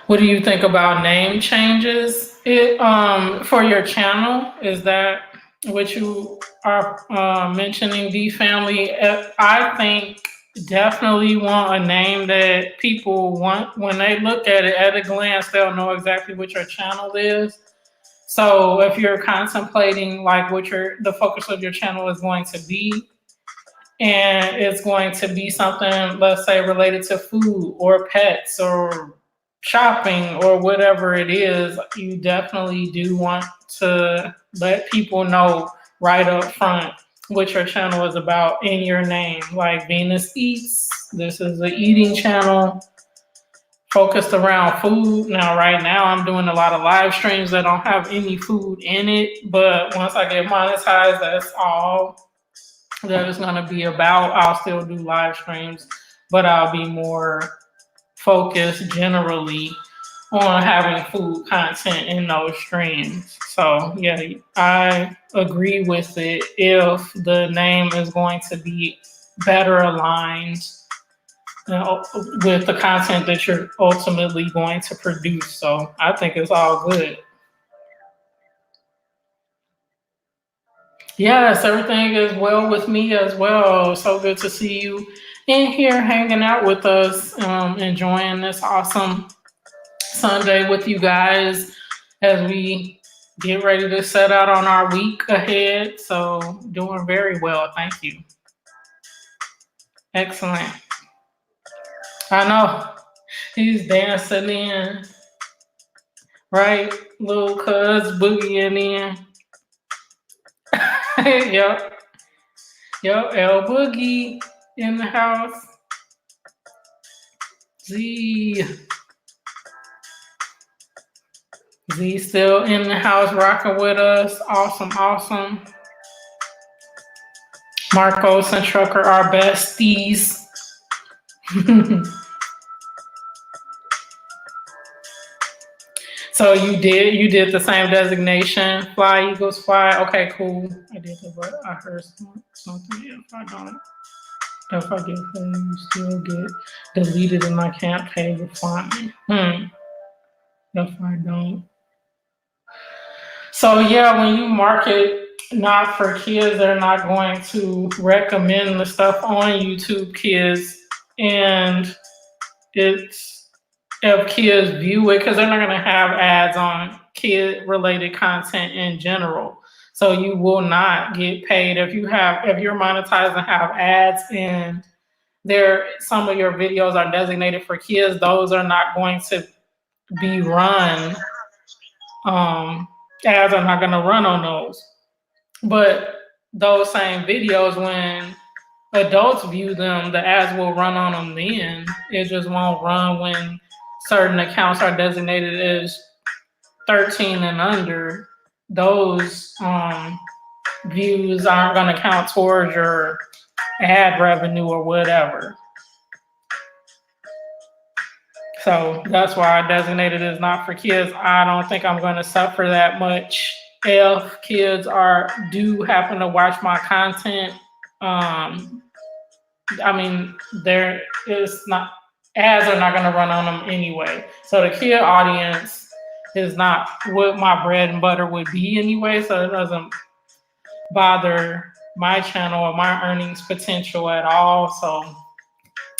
What do you think about name changes for your channel? Is that what you are mentioning, D Family? I think definitely want a name that people want. When they look at it at a glance, they'll know exactly what your channel is. So if you're contemplating like what the focus of your channel is going to be, and it's going to be something, let's say, related to food or pets or shopping or whatever it is, you definitely do want to let people know right up front what your channel is about in your name. Like Venus Eats, this is an eating channel focused around food. Now, right now, I'm doing a lot of live streams that don't have any food in it, but once I get monetized, that's all that it's going to be about. I'll still do live streams, but I'll be more focused generally on having food content in those streams. So yeah, I agree with it if the name is going to be better aligned with the content that you're ultimately going to produce. So I think it's all good. Yes, everything is well with me as well. So good to see you in here hanging out with us, enjoying this awesome Sunday with you guys as we get ready to set out on our week ahead. So doing very well. Thank you. Excellent. I know he's dancing in, right? Little cuz boogieing in. Yep. Yep. L Boogie in the house. Z. Z still in the house rocking with us. Awesome, awesome. Marcos and Trucker are besties. So you did the same designation. Fly Eagles fly. Okay, cool. I did it, but I heard something. If I get home, you still get deleted and I can't pay the fine. If I don't. So yeah, when you market not for kids, they're not going to recommend the stuff on YouTube Kids, and it's if kids view it, because they're not going to have ads on kid related content in general. So you will not get paid if you're monetized and have ads in there. Some of your videos are designated for kids. Those are not going to be run. Ads are not going to run on those. But those same videos, when adults view them, the ads will run on them then. It just won't run when certain accounts are designated as 13 and under. Those views aren't going to count towards your ad revenue or whatever. So that's why I designated as not for kids. I don't think I'm going to suffer that much if kids do happen to watch my content, um, I mean, there is not ads are not going to run on them anyway. So the kid audience is not what my bread and butter would be anyway. So it doesn't bother my channel or my earnings potential at all. So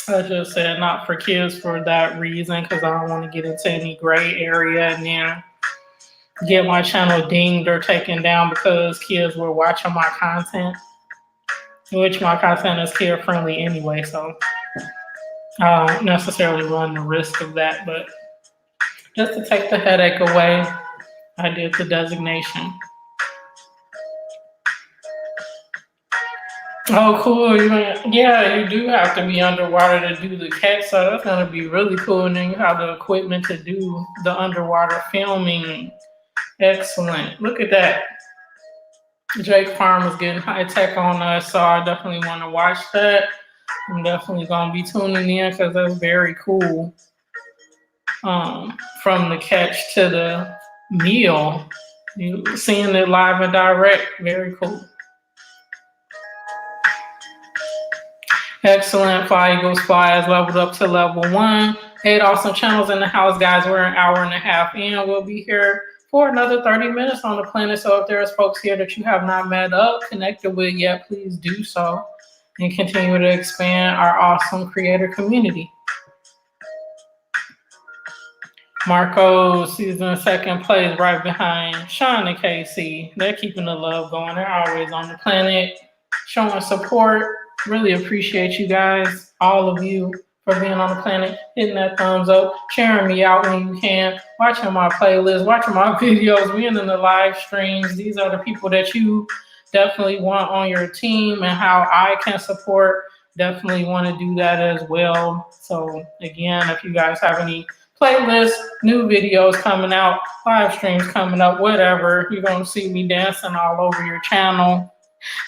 I just said not for kids for that reason, because I don't want to get into any gray area and then get my channel dinged or taken down because kids were watching my content, which my content is kid friendly anyway. So I don't necessarily run the risk of that, but just to take the headache away, I did the designation. Oh, cool. Yeah, you do have to be underwater to do the catch, so that's going to be really cool. And then you have the equipment to do the underwater filming. Excellent. Look at that. Jake Farm is getting high tech on us, so I definitely want to watch that. I'm definitely going to be tuning in because that's very cool. From the catch to the meal, you seeing it live and direct, very cool. Excellent. Fly Eagles Fly has leveled up to level 1. 8 awesome channels in the house, guys. We're an hour and a half in. We'll be here for another 30 minutes on the planet. So if there's folks here that you have not met up, connected with yet, please do so and continue to expand our awesome creator community. Marco season second place right behind Sean and KC. They're keeping the love going. They're always on the planet, showing support. Really appreciate you guys, all of you, for being on the planet, hitting that thumbs up, sharing me out when you can, watching my playlist, watching my videos, being in the live streams. These are the people that you definitely want on your team, and how I can support, definitely want to do that as well. So again, if you guys have any playlists, new videos coming out, live streams coming up, whatever, you're going to see me dancing all over your channel,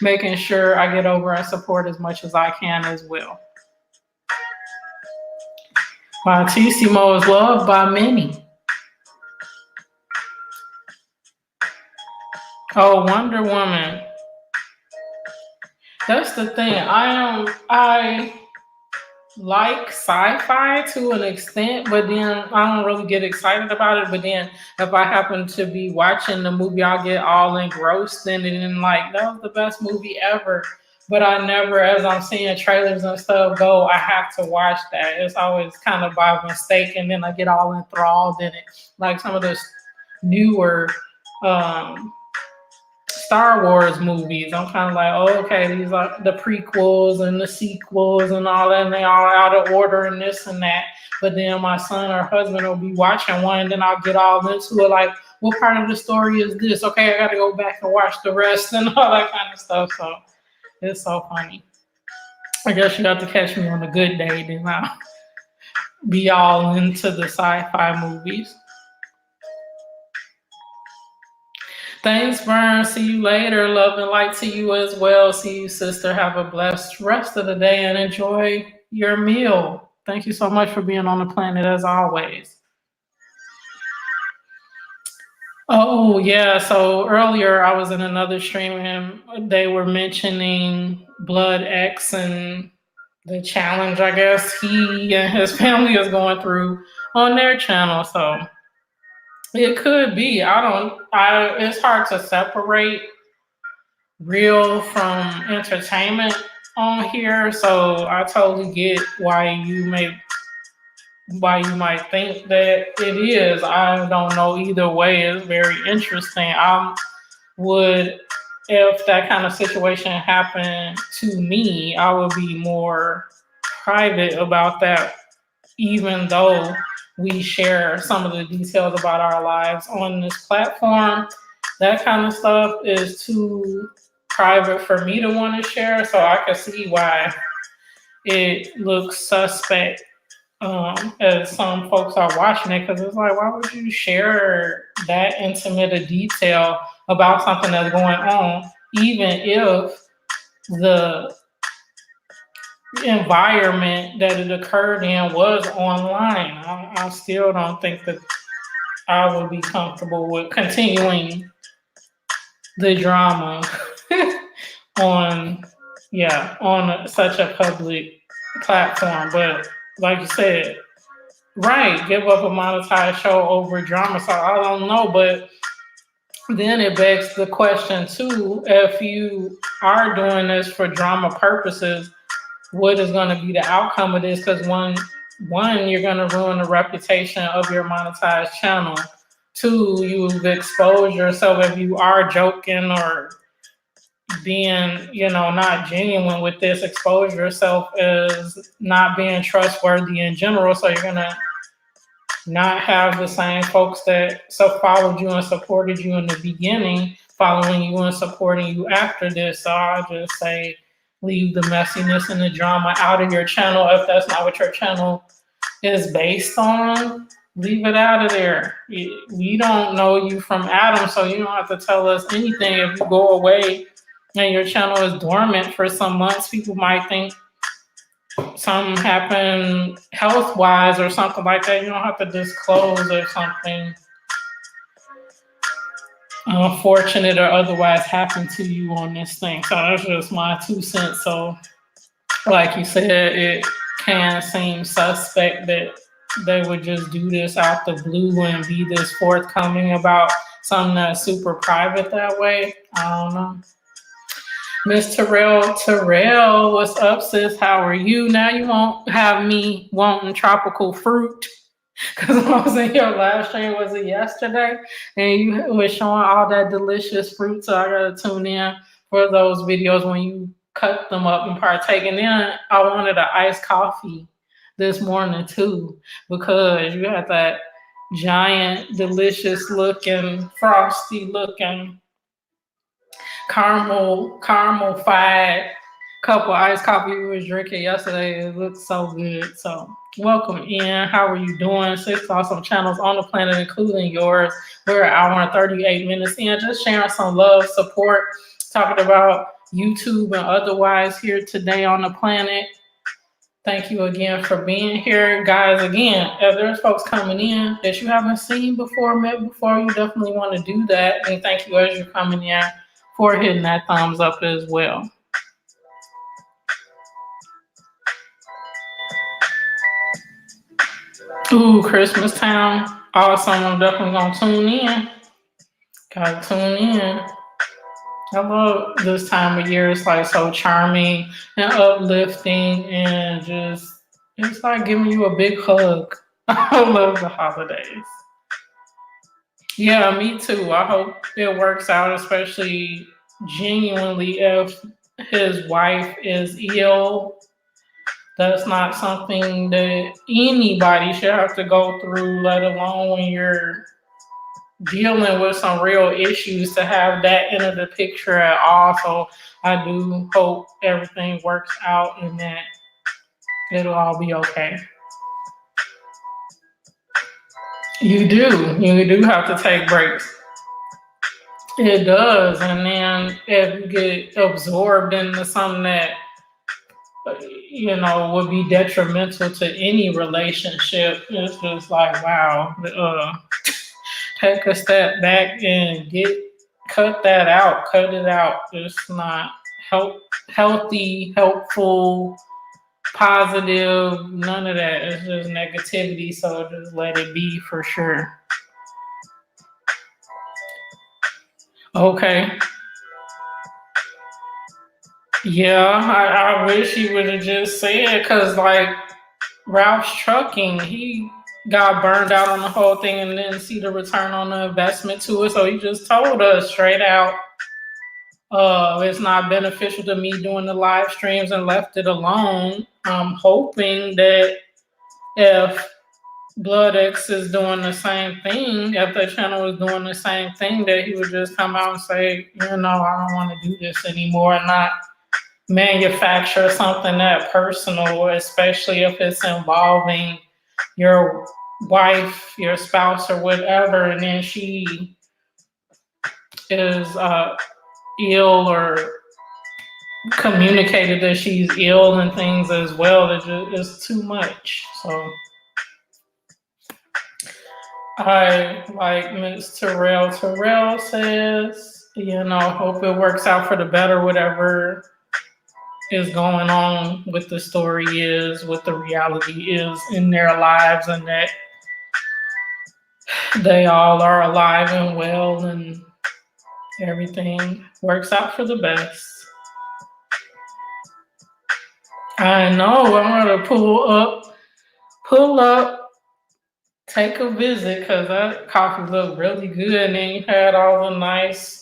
making sure I get over and support as much as I can as well. Montissimo is loved by many. Oh, Wonder Woman. That's the thing. I like sci-fi to an extent, but then I don't really get excited about it. But then if I happen to be watching the movie, I'll get all engrossed in it and like, that was the best movie ever. But I never, as I'm seeing trailers and stuff go, I have to watch that. It's always kind of by mistake, and then I get all enthralled in it. Like some of the newer Star Wars movies, I'm kind of like, oh, okay, these are the prequels and the sequels and all that, and they all out of order and this and that. But then my son or husband will be watching one, and then I'll get all into it, like, what part of the story is this? Okay, I got to go back and watch the rest and all that kind of stuff. So it's so funny. I guess you have to catch me on a good day, then I'll be all into the sci-fi movies. Thanks, Vern. See you later. Love and light to you as well. See you, sister. Have a blessed rest of the day and enjoy your meal. Thank you so much for being on the planet as always. Oh, yeah. So earlier I was in another stream and they were mentioning Blood X and the challenge, I guess, he and his family is going through on their channel. So it could be. It's hard to separate real from entertainment on here. So I totally get why you might think that it is. I don't know either way. It's very interesting. If that kind of situation happened to me, I would be more private about that, even though we share some of the details about our lives on this platform. That kind of stuff is too private for me to want to share, so I can see why it looks suspect as some folks are watching it, because it's like, why would you share that intimate a detail about something that's going on, even if the environment that it occurred in was online? I still don't think that I would be comfortable with continuing the drama on, yeah, on such a public platform. But like you said, right, give up a monetized show over drama. So I don't know, but then it begs the question too, if you are doing this for drama purposes, what is going to be the outcome of this? Because one, you're going to ruin the reputation of your monetized channel. Two, you've exposed yourself if you are joking or being, not genuine with this. Expose yourself as not being trustworthy in general. So you're going to not have the same folks that followed you and supported you in the beginning, following you and supporting you after this. So I'll just say leave the messiness and the drama out of your channel. If that's not what your channel is based on, leave it out of there. We don't know you from Adam, so you don't have to tell us anything. If you go away and your channel is dormant for some months, people might think something happened health wise or something like that. You don't have to disclose if something unfortunate or otherwise happened to you on this thing. So that's just my 2 cents. So, like you said, it can seem suspect that they would just do this out the blue and be this forthcoming about something that's super private that way. I don't know. Miss Terrell, what's up, sis? How are you? Now you won't have me wanting tropical fruit. Because I was in your live stream, was it yesterday? And you were showing all that delicious fruit. So I got to tune in for those videos when you cut them up and partake. And then I wanted an iced coffee this morning too, because you had that giant, delicious looking, frosty looking caramel-fied cup of iced coffee we was drinking yesterday. It looks so good. So welcome in. How are you doing? 6 awesome channels on the planet, including yours. We're an hour and 38 minutes in, just sharing some love, support, talking about YouTube and otherwise here today on the planet. Thank you again for being here. Guys, again, if there's folks coming in that you haven't seen before, met before, you definitely want to do that. And thank you as you're coming in for hitting that thumbs up as well. Ooh, Christmas Town. Awesome. I'm definitely going to tune in. Gotta tune in. I love this time of year. It's like so charming and uplifting and just, it's like giving you a big hug. I love the holidays. Yeah, me too. I hope it works out, especially genuinely if his wife is ill. That's not something that anybody should have to go through, let alone when you're dealing with some real issues, to have that into the picture at all. So I do hope everything works out and that it'll all be okay. You do have to take breaks. It does. And then if you get absorbed into something that would be detrimental to any relationship, it's just like, wow, take a step back and cut that out, cut it out. It's not healthy, helpful, positive, none of that. It's just negativity, so just let it be for sure. Okay. Yeah, I wish he would have just said, because like Ralph's Trucking, he got burned out on the whole thing and didn't see the return on the investment to it. So he just told us straight out, it's not beneficial to me doing the live streams, and left it alone. I'm hoping that if Blood X is doing the same thing, if the channel is doing the same thing, that he would just come out and say, I don't want to do this anymore, and not manufacture something that personal, especially if it's involving your wife, your spouse, or whatever, and then she is ill or communicated that she's ill and things as well. It's too much. So I like Ms. Terrell. Terrell says, hope it works out for the better, whatever is going on with the story is, what the reality is in their lives, and that they all are alive and well and everything works out for the best. I know I'm gonna pull up, take a visit because that coffee looked really good, and then you had all the nice,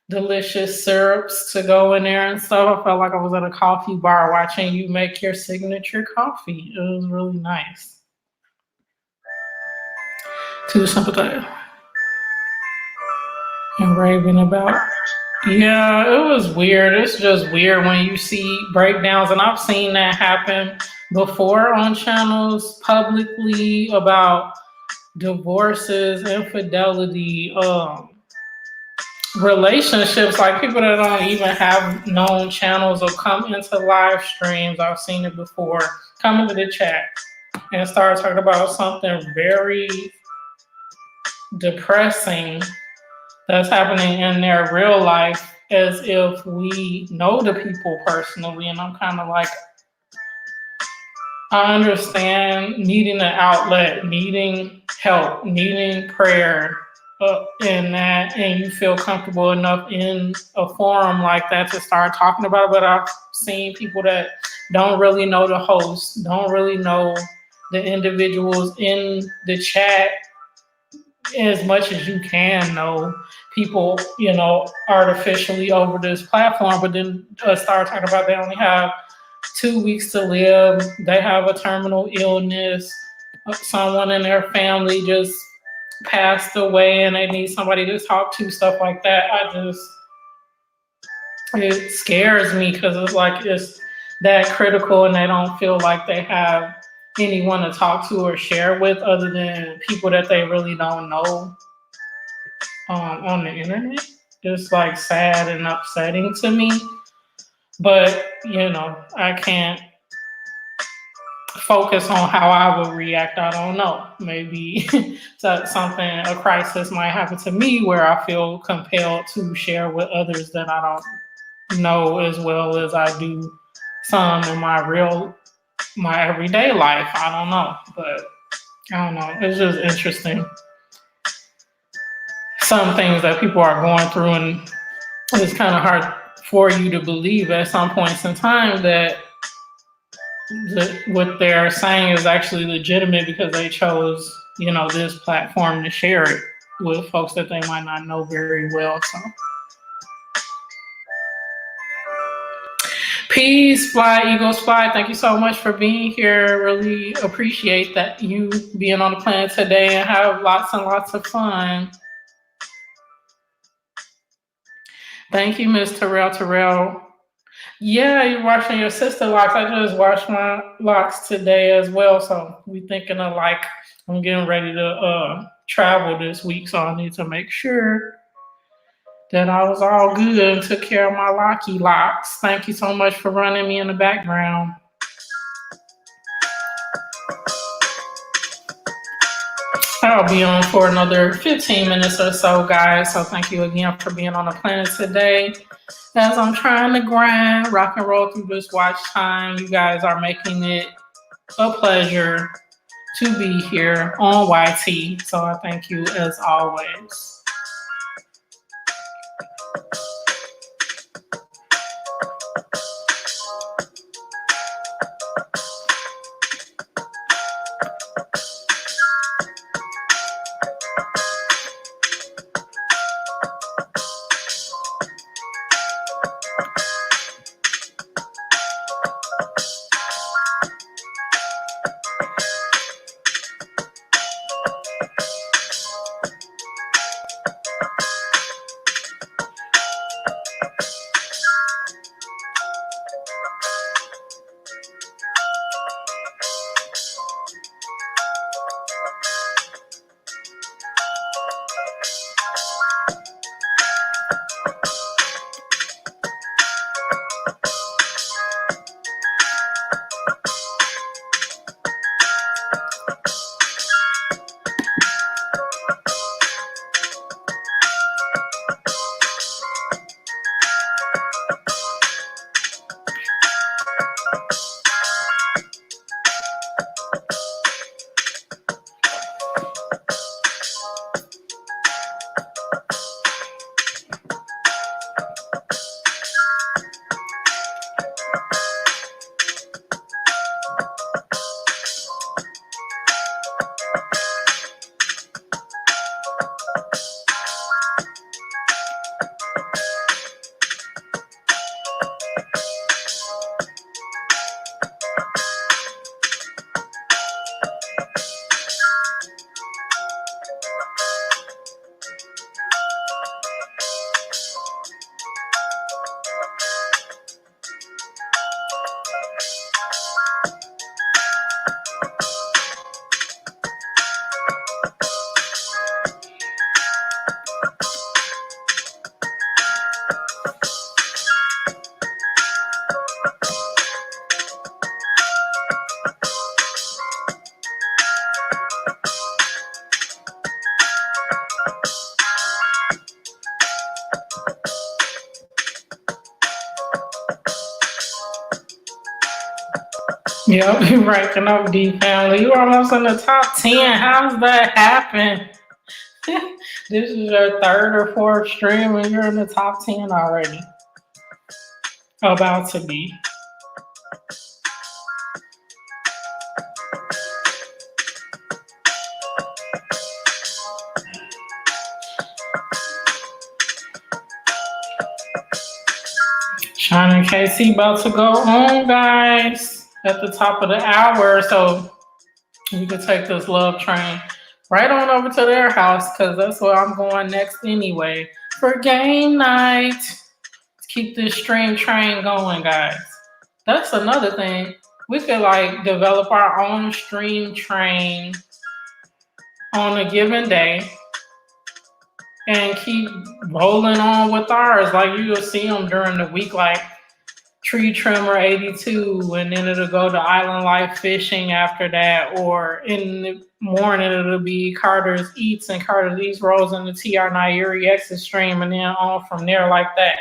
delicious syrups to go in there and stuff. I felt like I was at a coffee bar watching you make your signature coffee. It was really nice. Too sympathetic and raving about. Yeah, it was weird. It's just weird when you see breakdowns, and I've seen that happen before on channels publicly about divorces, infidelity, relationships. Like people that don't even have known channels will come into live streams. I've seen it before. Come into the chat and start talking about something very depressing that's happening in their real life as if we know the people personally. And I'm kind of like, I understand needing an outlet, needing help, needing prayer, and you feel comfortable enough in a forum like that to start talking about it. But I've seen people that don't really know the host, don't really know the individuals in the chat as much as you can know people, artificially over this platform, but then start talking about they only have 2 weeks to live, they have a terminal illness, someone in their family just passed away and they need somebody to talk to, stuff like that. It scares me because it's like it's that critical and they don't feel like they have anyone to talk to or share with other than people that they really don't know on the internet. It's like sad and upsetting to me. But, I can't focus on how I would react. I don't know. Maybe a crisis might happen to me where I feel compelled to share with others that I don't know as well as I do some in my everyday life. I don't know. But I don't know. It's just interesting. Some things that people are going through, and it's kind of hard for you to believe at some points in time that what they're saying is actually legitimate because they chose, this platform to share it with folks that they might not know very well. So, peace, Fly Eagles Fly. Thank you so much for being here. Really appreciate that you being on the planet today and have lots and lots of fun. Thank you, Miss Terrell. Yeah, you're watching your sister locks. I just watched my locks today as well. So we thinking of like, I'm getting ready to travel this week. So I need to make sure that I was all good and took care of my locky locks. Thank you so much for running me in the background. I'll be on for another 15 minutes or so, guys. So thank you again for being on the planet today. As I'm trying to grind, rock and roll through this watch time, you guys are making it a pleasure to be here on YT. So I thank you as always. Yep, you ranking up D family. You almost in the top 10. How's that happen? This is your third or fourth stream and you're in the top 10 already. About to be. Sean and KC about to go on, guys, at the top of the hour. So we can take this love train right on over to their house because that's where I'm going next anyway for game night. Let's keep this stream train going, guys. That's another thing. We could like develop our own stream train on a given day and keep rolling on with ours. Like you'll see them during the week, like Tree Trimmer 82, and then it'll go to Island Life Fishing after that, or in the morning it'll be Carter's Eats, and Carter's Eats rolls into TR Nairi Exit Stream, and then on from there like that.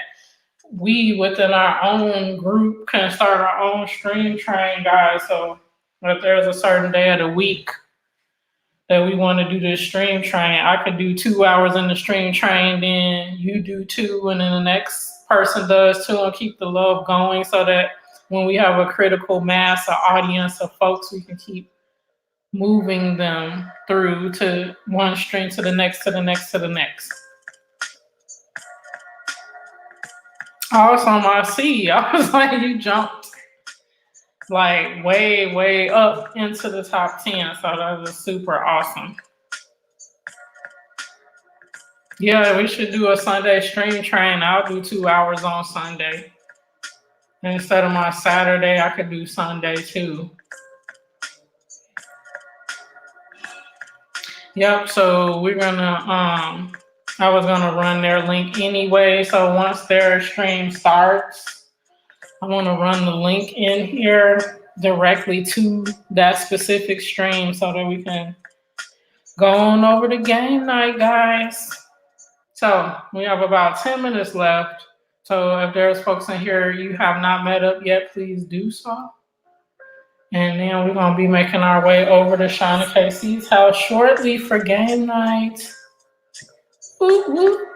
We within our own group can start our own stream train, guys. So if there's a certain day of the week that we want to do this stream train, I could do 2 hours in the stream train, then you do 2, and then the next person does 2, and keep the love going so that when we have a critical mass, an audience of folks, we can keep moving them through to one stream to the next, to the next, to the next. Awesome, I see. I was like, you jumped like way, way up into the top 10. So that was super awesome. Yeah, we should do a Sunday stream train. I'll do 2 hours on Sunday. Instead of my Saturday, I could do Sunday too. Yep, so we're gonna I was gonna run their link anyway. So once their stream starts, I'm gonna run the link in here directly to that specific stream so that we can go on over to game night, guys. So we have about 10 minutes left. So if there's folks in here you have not met up yet, please do so. And then we're gonna be making our way over to Shauna KC's house shortly for game night. Woo woo.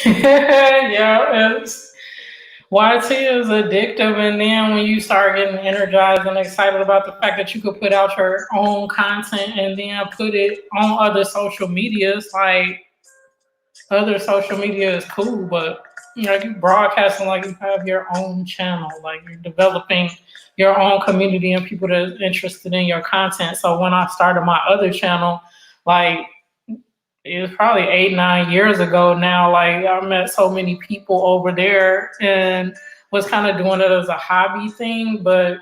Yeah, YT is addictive, and then when you start getting energized and excited about the fact that you could put out your own content and then put it on other social medias, like other social media is cool, but you know, you broadcasting like you have your own channel, like you're developing your own community and people that are interested in your content. So when I started my other channel, like it was probably 8-9 years ago now, like I met so many people over there and was kind of doing it as a hobby thing, but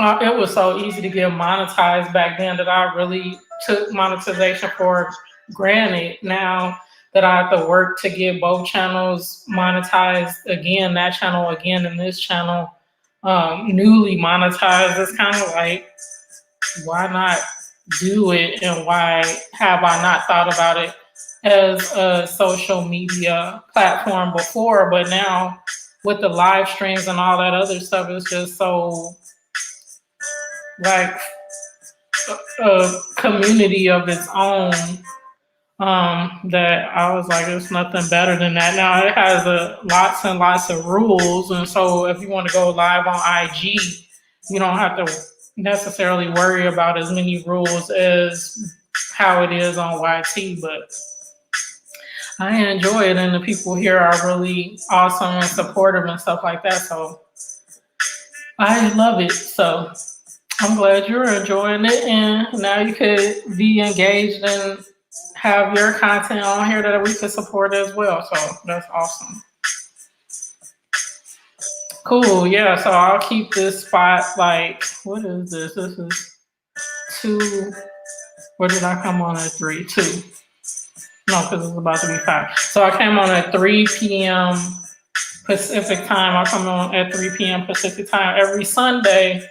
it was so easy to get monetized back then that I really took monetization for granted. Now that I have to work to get both channels monetized again, that channel again and this channel newly monetized, it's kind of like, why not do it, and why have I not thought about it as a social media platform before? But now with the live streams and all that other stuff, it's just so like a community of its own that I was like, there's nothing better than that. Now it has lots and lots of rules, and so if you want to go live on IG, You don't have to necessarily worry about as many rules as how it is on YT, but I enjoy it, and the people here are really awesome and supportive and stuff like that. So I love it. So I'm glad you're enjoying it, and now you could be engaged and have your content on here that we can support as well. So that's awesome. Cool. Yeah. So I'll keep this spot like, what is this? This is two. Where did I come on at three? Two. No, because it's about to be five. So I came on at 3 p.m. Pacific time. I come on at 3 p.m. Pacific time every Sunday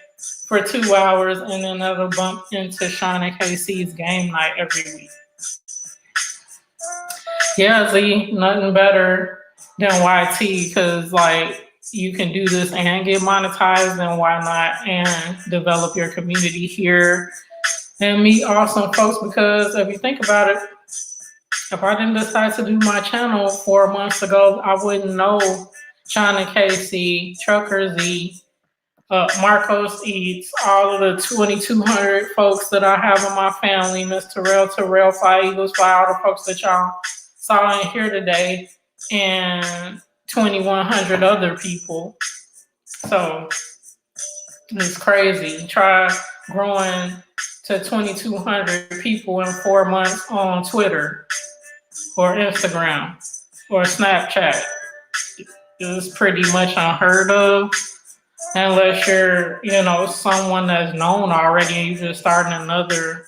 for 2 hours, and then that'll bump into Sean and KC's game night every week. Yeah, Z, nothing better than YT, because like you can do this and get monetized, then why not? And develop your community here and meet awesome folks, because if you think about it, if I didn't decide to do my channel 4 months ago, I wouldn't know Sean and Casey, Trucker Z, Marcos Eats, all of the 2,200 folks that I have in my family, Miss Terrell, Fly Eagles Fly, all the folks that y'all saw in here today, and 2,100 other people. So it's crazy. Try growing to 2,200 people in 4 months on Twitter or Instagram or Snapchat. It's pretty much unheard of, unless you're, someone that's known already and you just starting another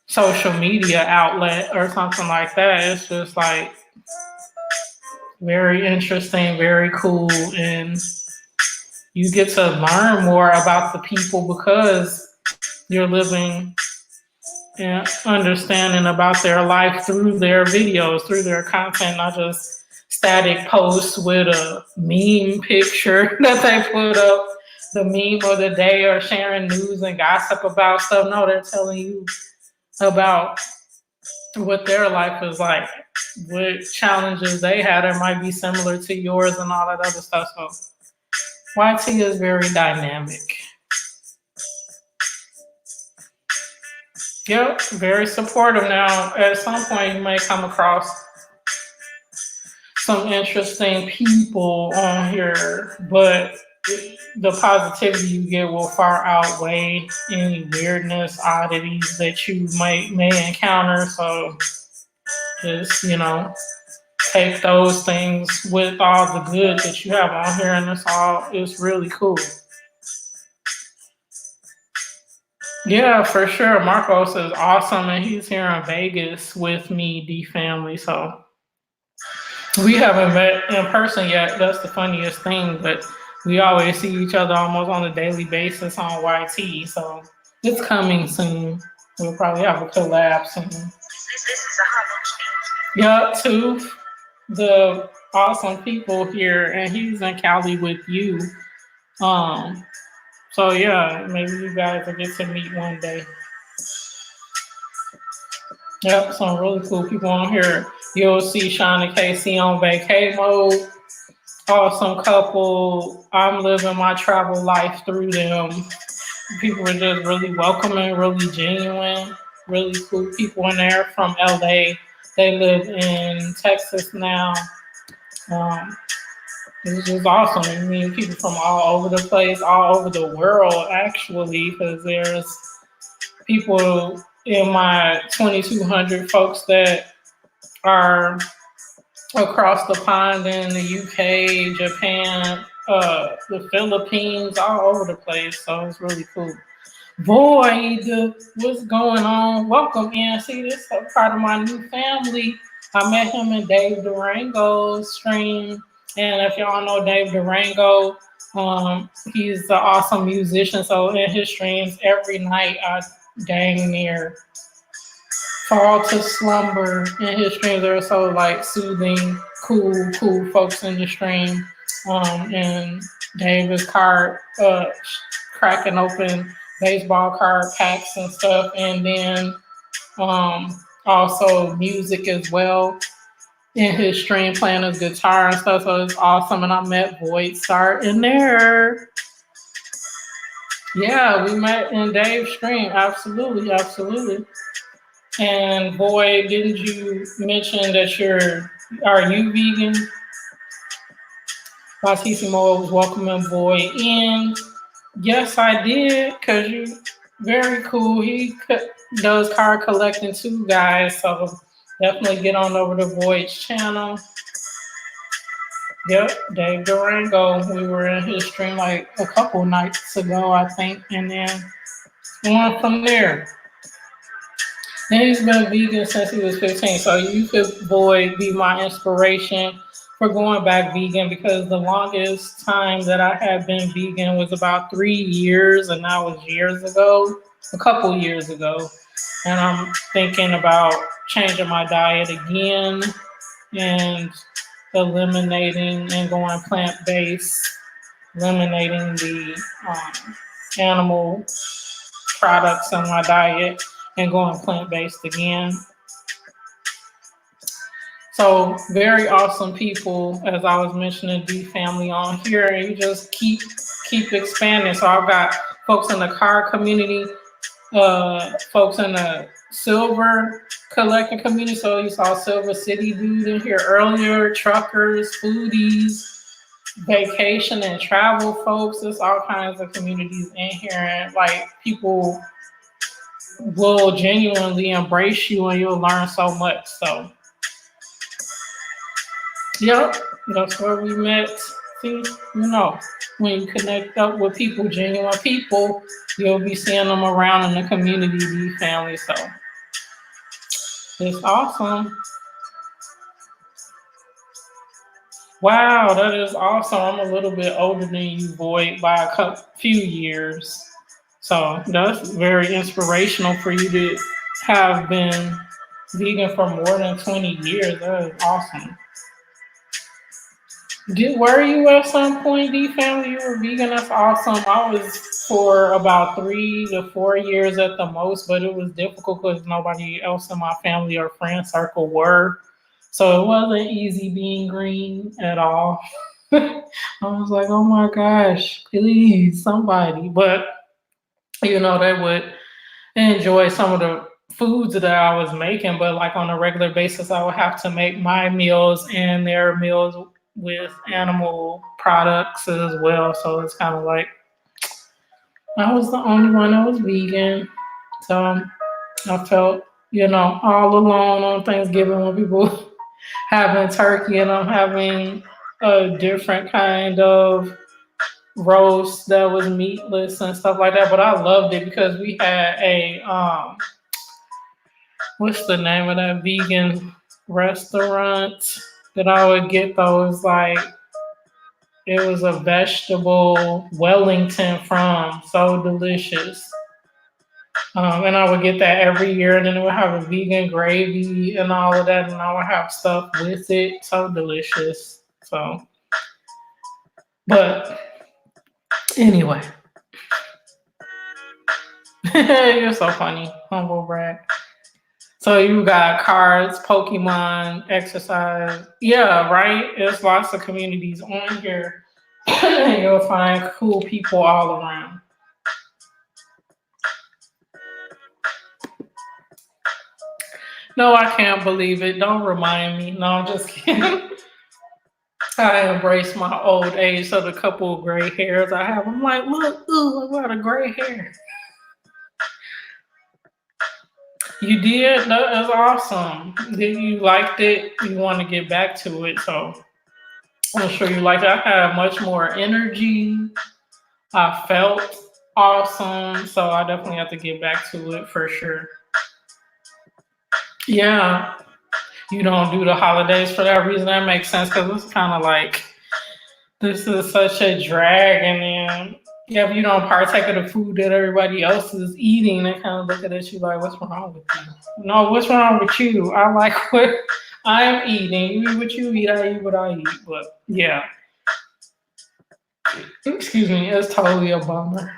social media outlet or something like that. It's just like very interesting, very cool, and you get to learn more about the people because you're living and understanding about their life through their videos, through their content, not just static posts with a meme picture that they put up, the meme of the day, or sharing news and gossip about stuff. No, they're telling you about what their life is like, what challenges they had that might be similar to yours, and all that other stuff. So YT is very dynamic. Yep, very supportive. Now, at some point, you may come across some interesting people on here, but the positivity you get will far outweigh any weirdness, oddities that you may encounter. So just, take those things with all the good that you have on here, and it's really cool. Yeah, for sure. Marcos is awesome, and he's here in Vegas with me, D family. So we haven't met in person yet. That's the funniest thing, but we always see each other almost on a daily basis on YT. So it's coming soon. We'll probably have a collab soon. This is a homage. Yup, to the awesome people here, and he's in Cali with you. So yeah, maybe you guys will get to meet one day. Yep, some really cool people on here. You'll see Sean and Casey on vacay mode. Awesome couple. I'm living my travel life through them. People are just really welcoming, really genuine, really cool people in there from LA. They live in Texas now. It's just awesome. I mean, people from all over the place, all over the world, actually, because there's people in my 2,200 folks that are across the pond in the UK, Japan, the Philippines, all over the place. So it's really cool. Boyd, what's going on? Welcome in. See, this is a part of my new family. I met him in Dave Durango's stream. And if y'all know Dave Durango, he's an awesome musician. So in his streams every night, I dang near fall to slumber in his streams. They're so like soothing, cool folks in the stream. And Dave is cracking open baseball card packs and stuff. And then also music as well in his stream, playing his guitar and stuff. So it's awesome. And I met Void Start in there. Yeah, we met in Dave's stream. Absolutely, absolutely. And boy, didn't you mention that are you vegan? Batissimo was welcoming boy in. Yes, I did, cause you very cool. Does card collecting too, guys. So definitely get on over to Void's channel. Yep, Dave Durango. We were in his stream like a couple nights ago, I think, and then went from there. And he's been vegan since he was 15. So you could, boy, be my inspiration for going back vegan because the longest time that I had been vegan was about 3 years, and that was years ago, a couple years ago. And I'm thinking about changing my diet again and eliminating and going plant based, eliminating the animal products in my diet and going plant based again. So very awesome people, as I was mentioning, D family on here, and you just keep expanding. So I've got folks in the car community, folks in the silver collecting community. So you saw Silver City dude in here earlier, truckers, foodies, vacation and travel folks. There's all kinds of communities in here, and like people will genuinely embrace you and you'll learn so much. So, yep, that's where we met. See, when you connect up with people, genuine people, you'll be seeing them around in the community, the family. So, it's awesome. Wow, that is awesome. I'm a little bit older than you, boy, by few years. So that's very inspirational for you to have been vegan for more than 20 years. That is awesome. Were you at some point, D family? You were vegan. That's awesome. I was for about 3 to 4 years at the most, but it was difficult because nobody else in my family or friend circle were. So it wasn't easy being green at all. I was like, oh my gosh, please, somebody. But they would enjoy some of the foods that I was making, but like on a regular basis, I would have to make my meals and their meals with animal products as well. So it's kind of like I was the only one that was vegan. So I felt, all alone on Thanksgiving when people having turkey and I'm having a different kind of roast that was meatless and stuff like that. But I loved it because we had a what's the name of that vegan restaurant that I would get those like it was a vegetable Wellington from so delicious. And I would get that every year, and then it would have a vegan gravy and all of that, and I would have stuff with it. So delicious. So, but anyway, you're so funny, humble brag. So you got cards, Pokemon, exercise. Yeah, right? There's lots of communities on here. And you'll find cool people all around. No, I can't believe it. Don't remind me. No, I'm just kidding. I embrace my old age. So the couple of gray hairs I have, I'm like, look, ooh, I got a gray hair. You did? That is awesome. Did you liked it? You want to get back to it. So I'm sure you liked it. I had much more energy. I felt awesome. So I definitely have to get back to it for sure. Yeah. You don't do the holidays for that reason. That makes sense because it's kind of like this is such a drag. And then if you don't partake of the food that everybody else is eating, they kind of look at you like, what's wrong with you? No, what's wrong with you? I like what I'm eating. You eat what you eat, I eat what I eat. But yeah. Excuse me, it's totally a bummer.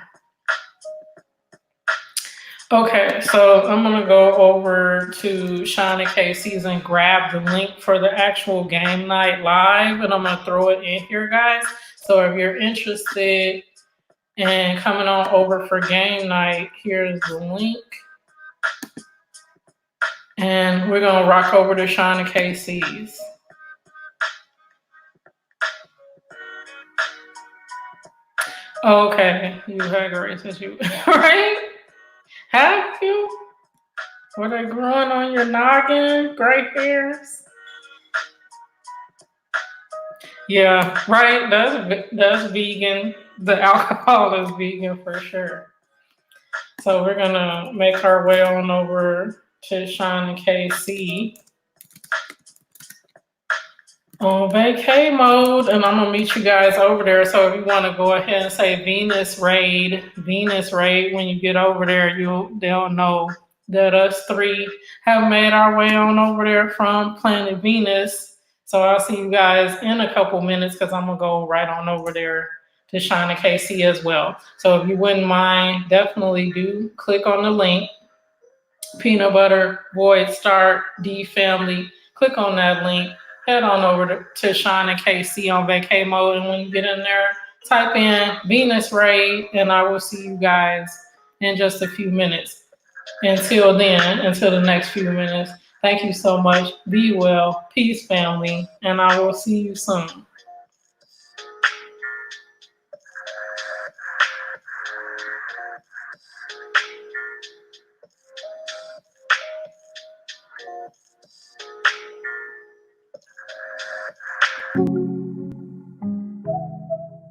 Okay, so I'm gonna go over to Shauna Casey's and grab the link for the actual game night live, and I'm gonna throw it in here, guys. So if you're interested and coming on over for game night. Here's the link. And we're going to rock over to Sean and KC's. Okay, you had great since you, right? Have you? Were they growing on your noggin? Gray hairs? Yeah, right. That's vegan. The alcohol is vegan for sure. So we're gonna make our way on over to Sean and KC on vacay mode, and I'm gonna meet you guys over there. So if you want to go ahead and say Venus Raid, when you get over there, they'll know that us three have made our way on over there from Planet Venus. So I'll see you guys in a couple minutes because I'm gonna go right on over there to Sean and KC as well. So if you wouldn't mind, definitely do click on the link. Peanut Butter, Void Start, D Family. Click on that link. Head on over to Sean and KC on vacay mode. And when you get in there, type in Venus Raid, and I will see you guys in just a few minutes. Until then, until the next few minutes, thank you so much. Be well. Peace, family. And I will see you soon.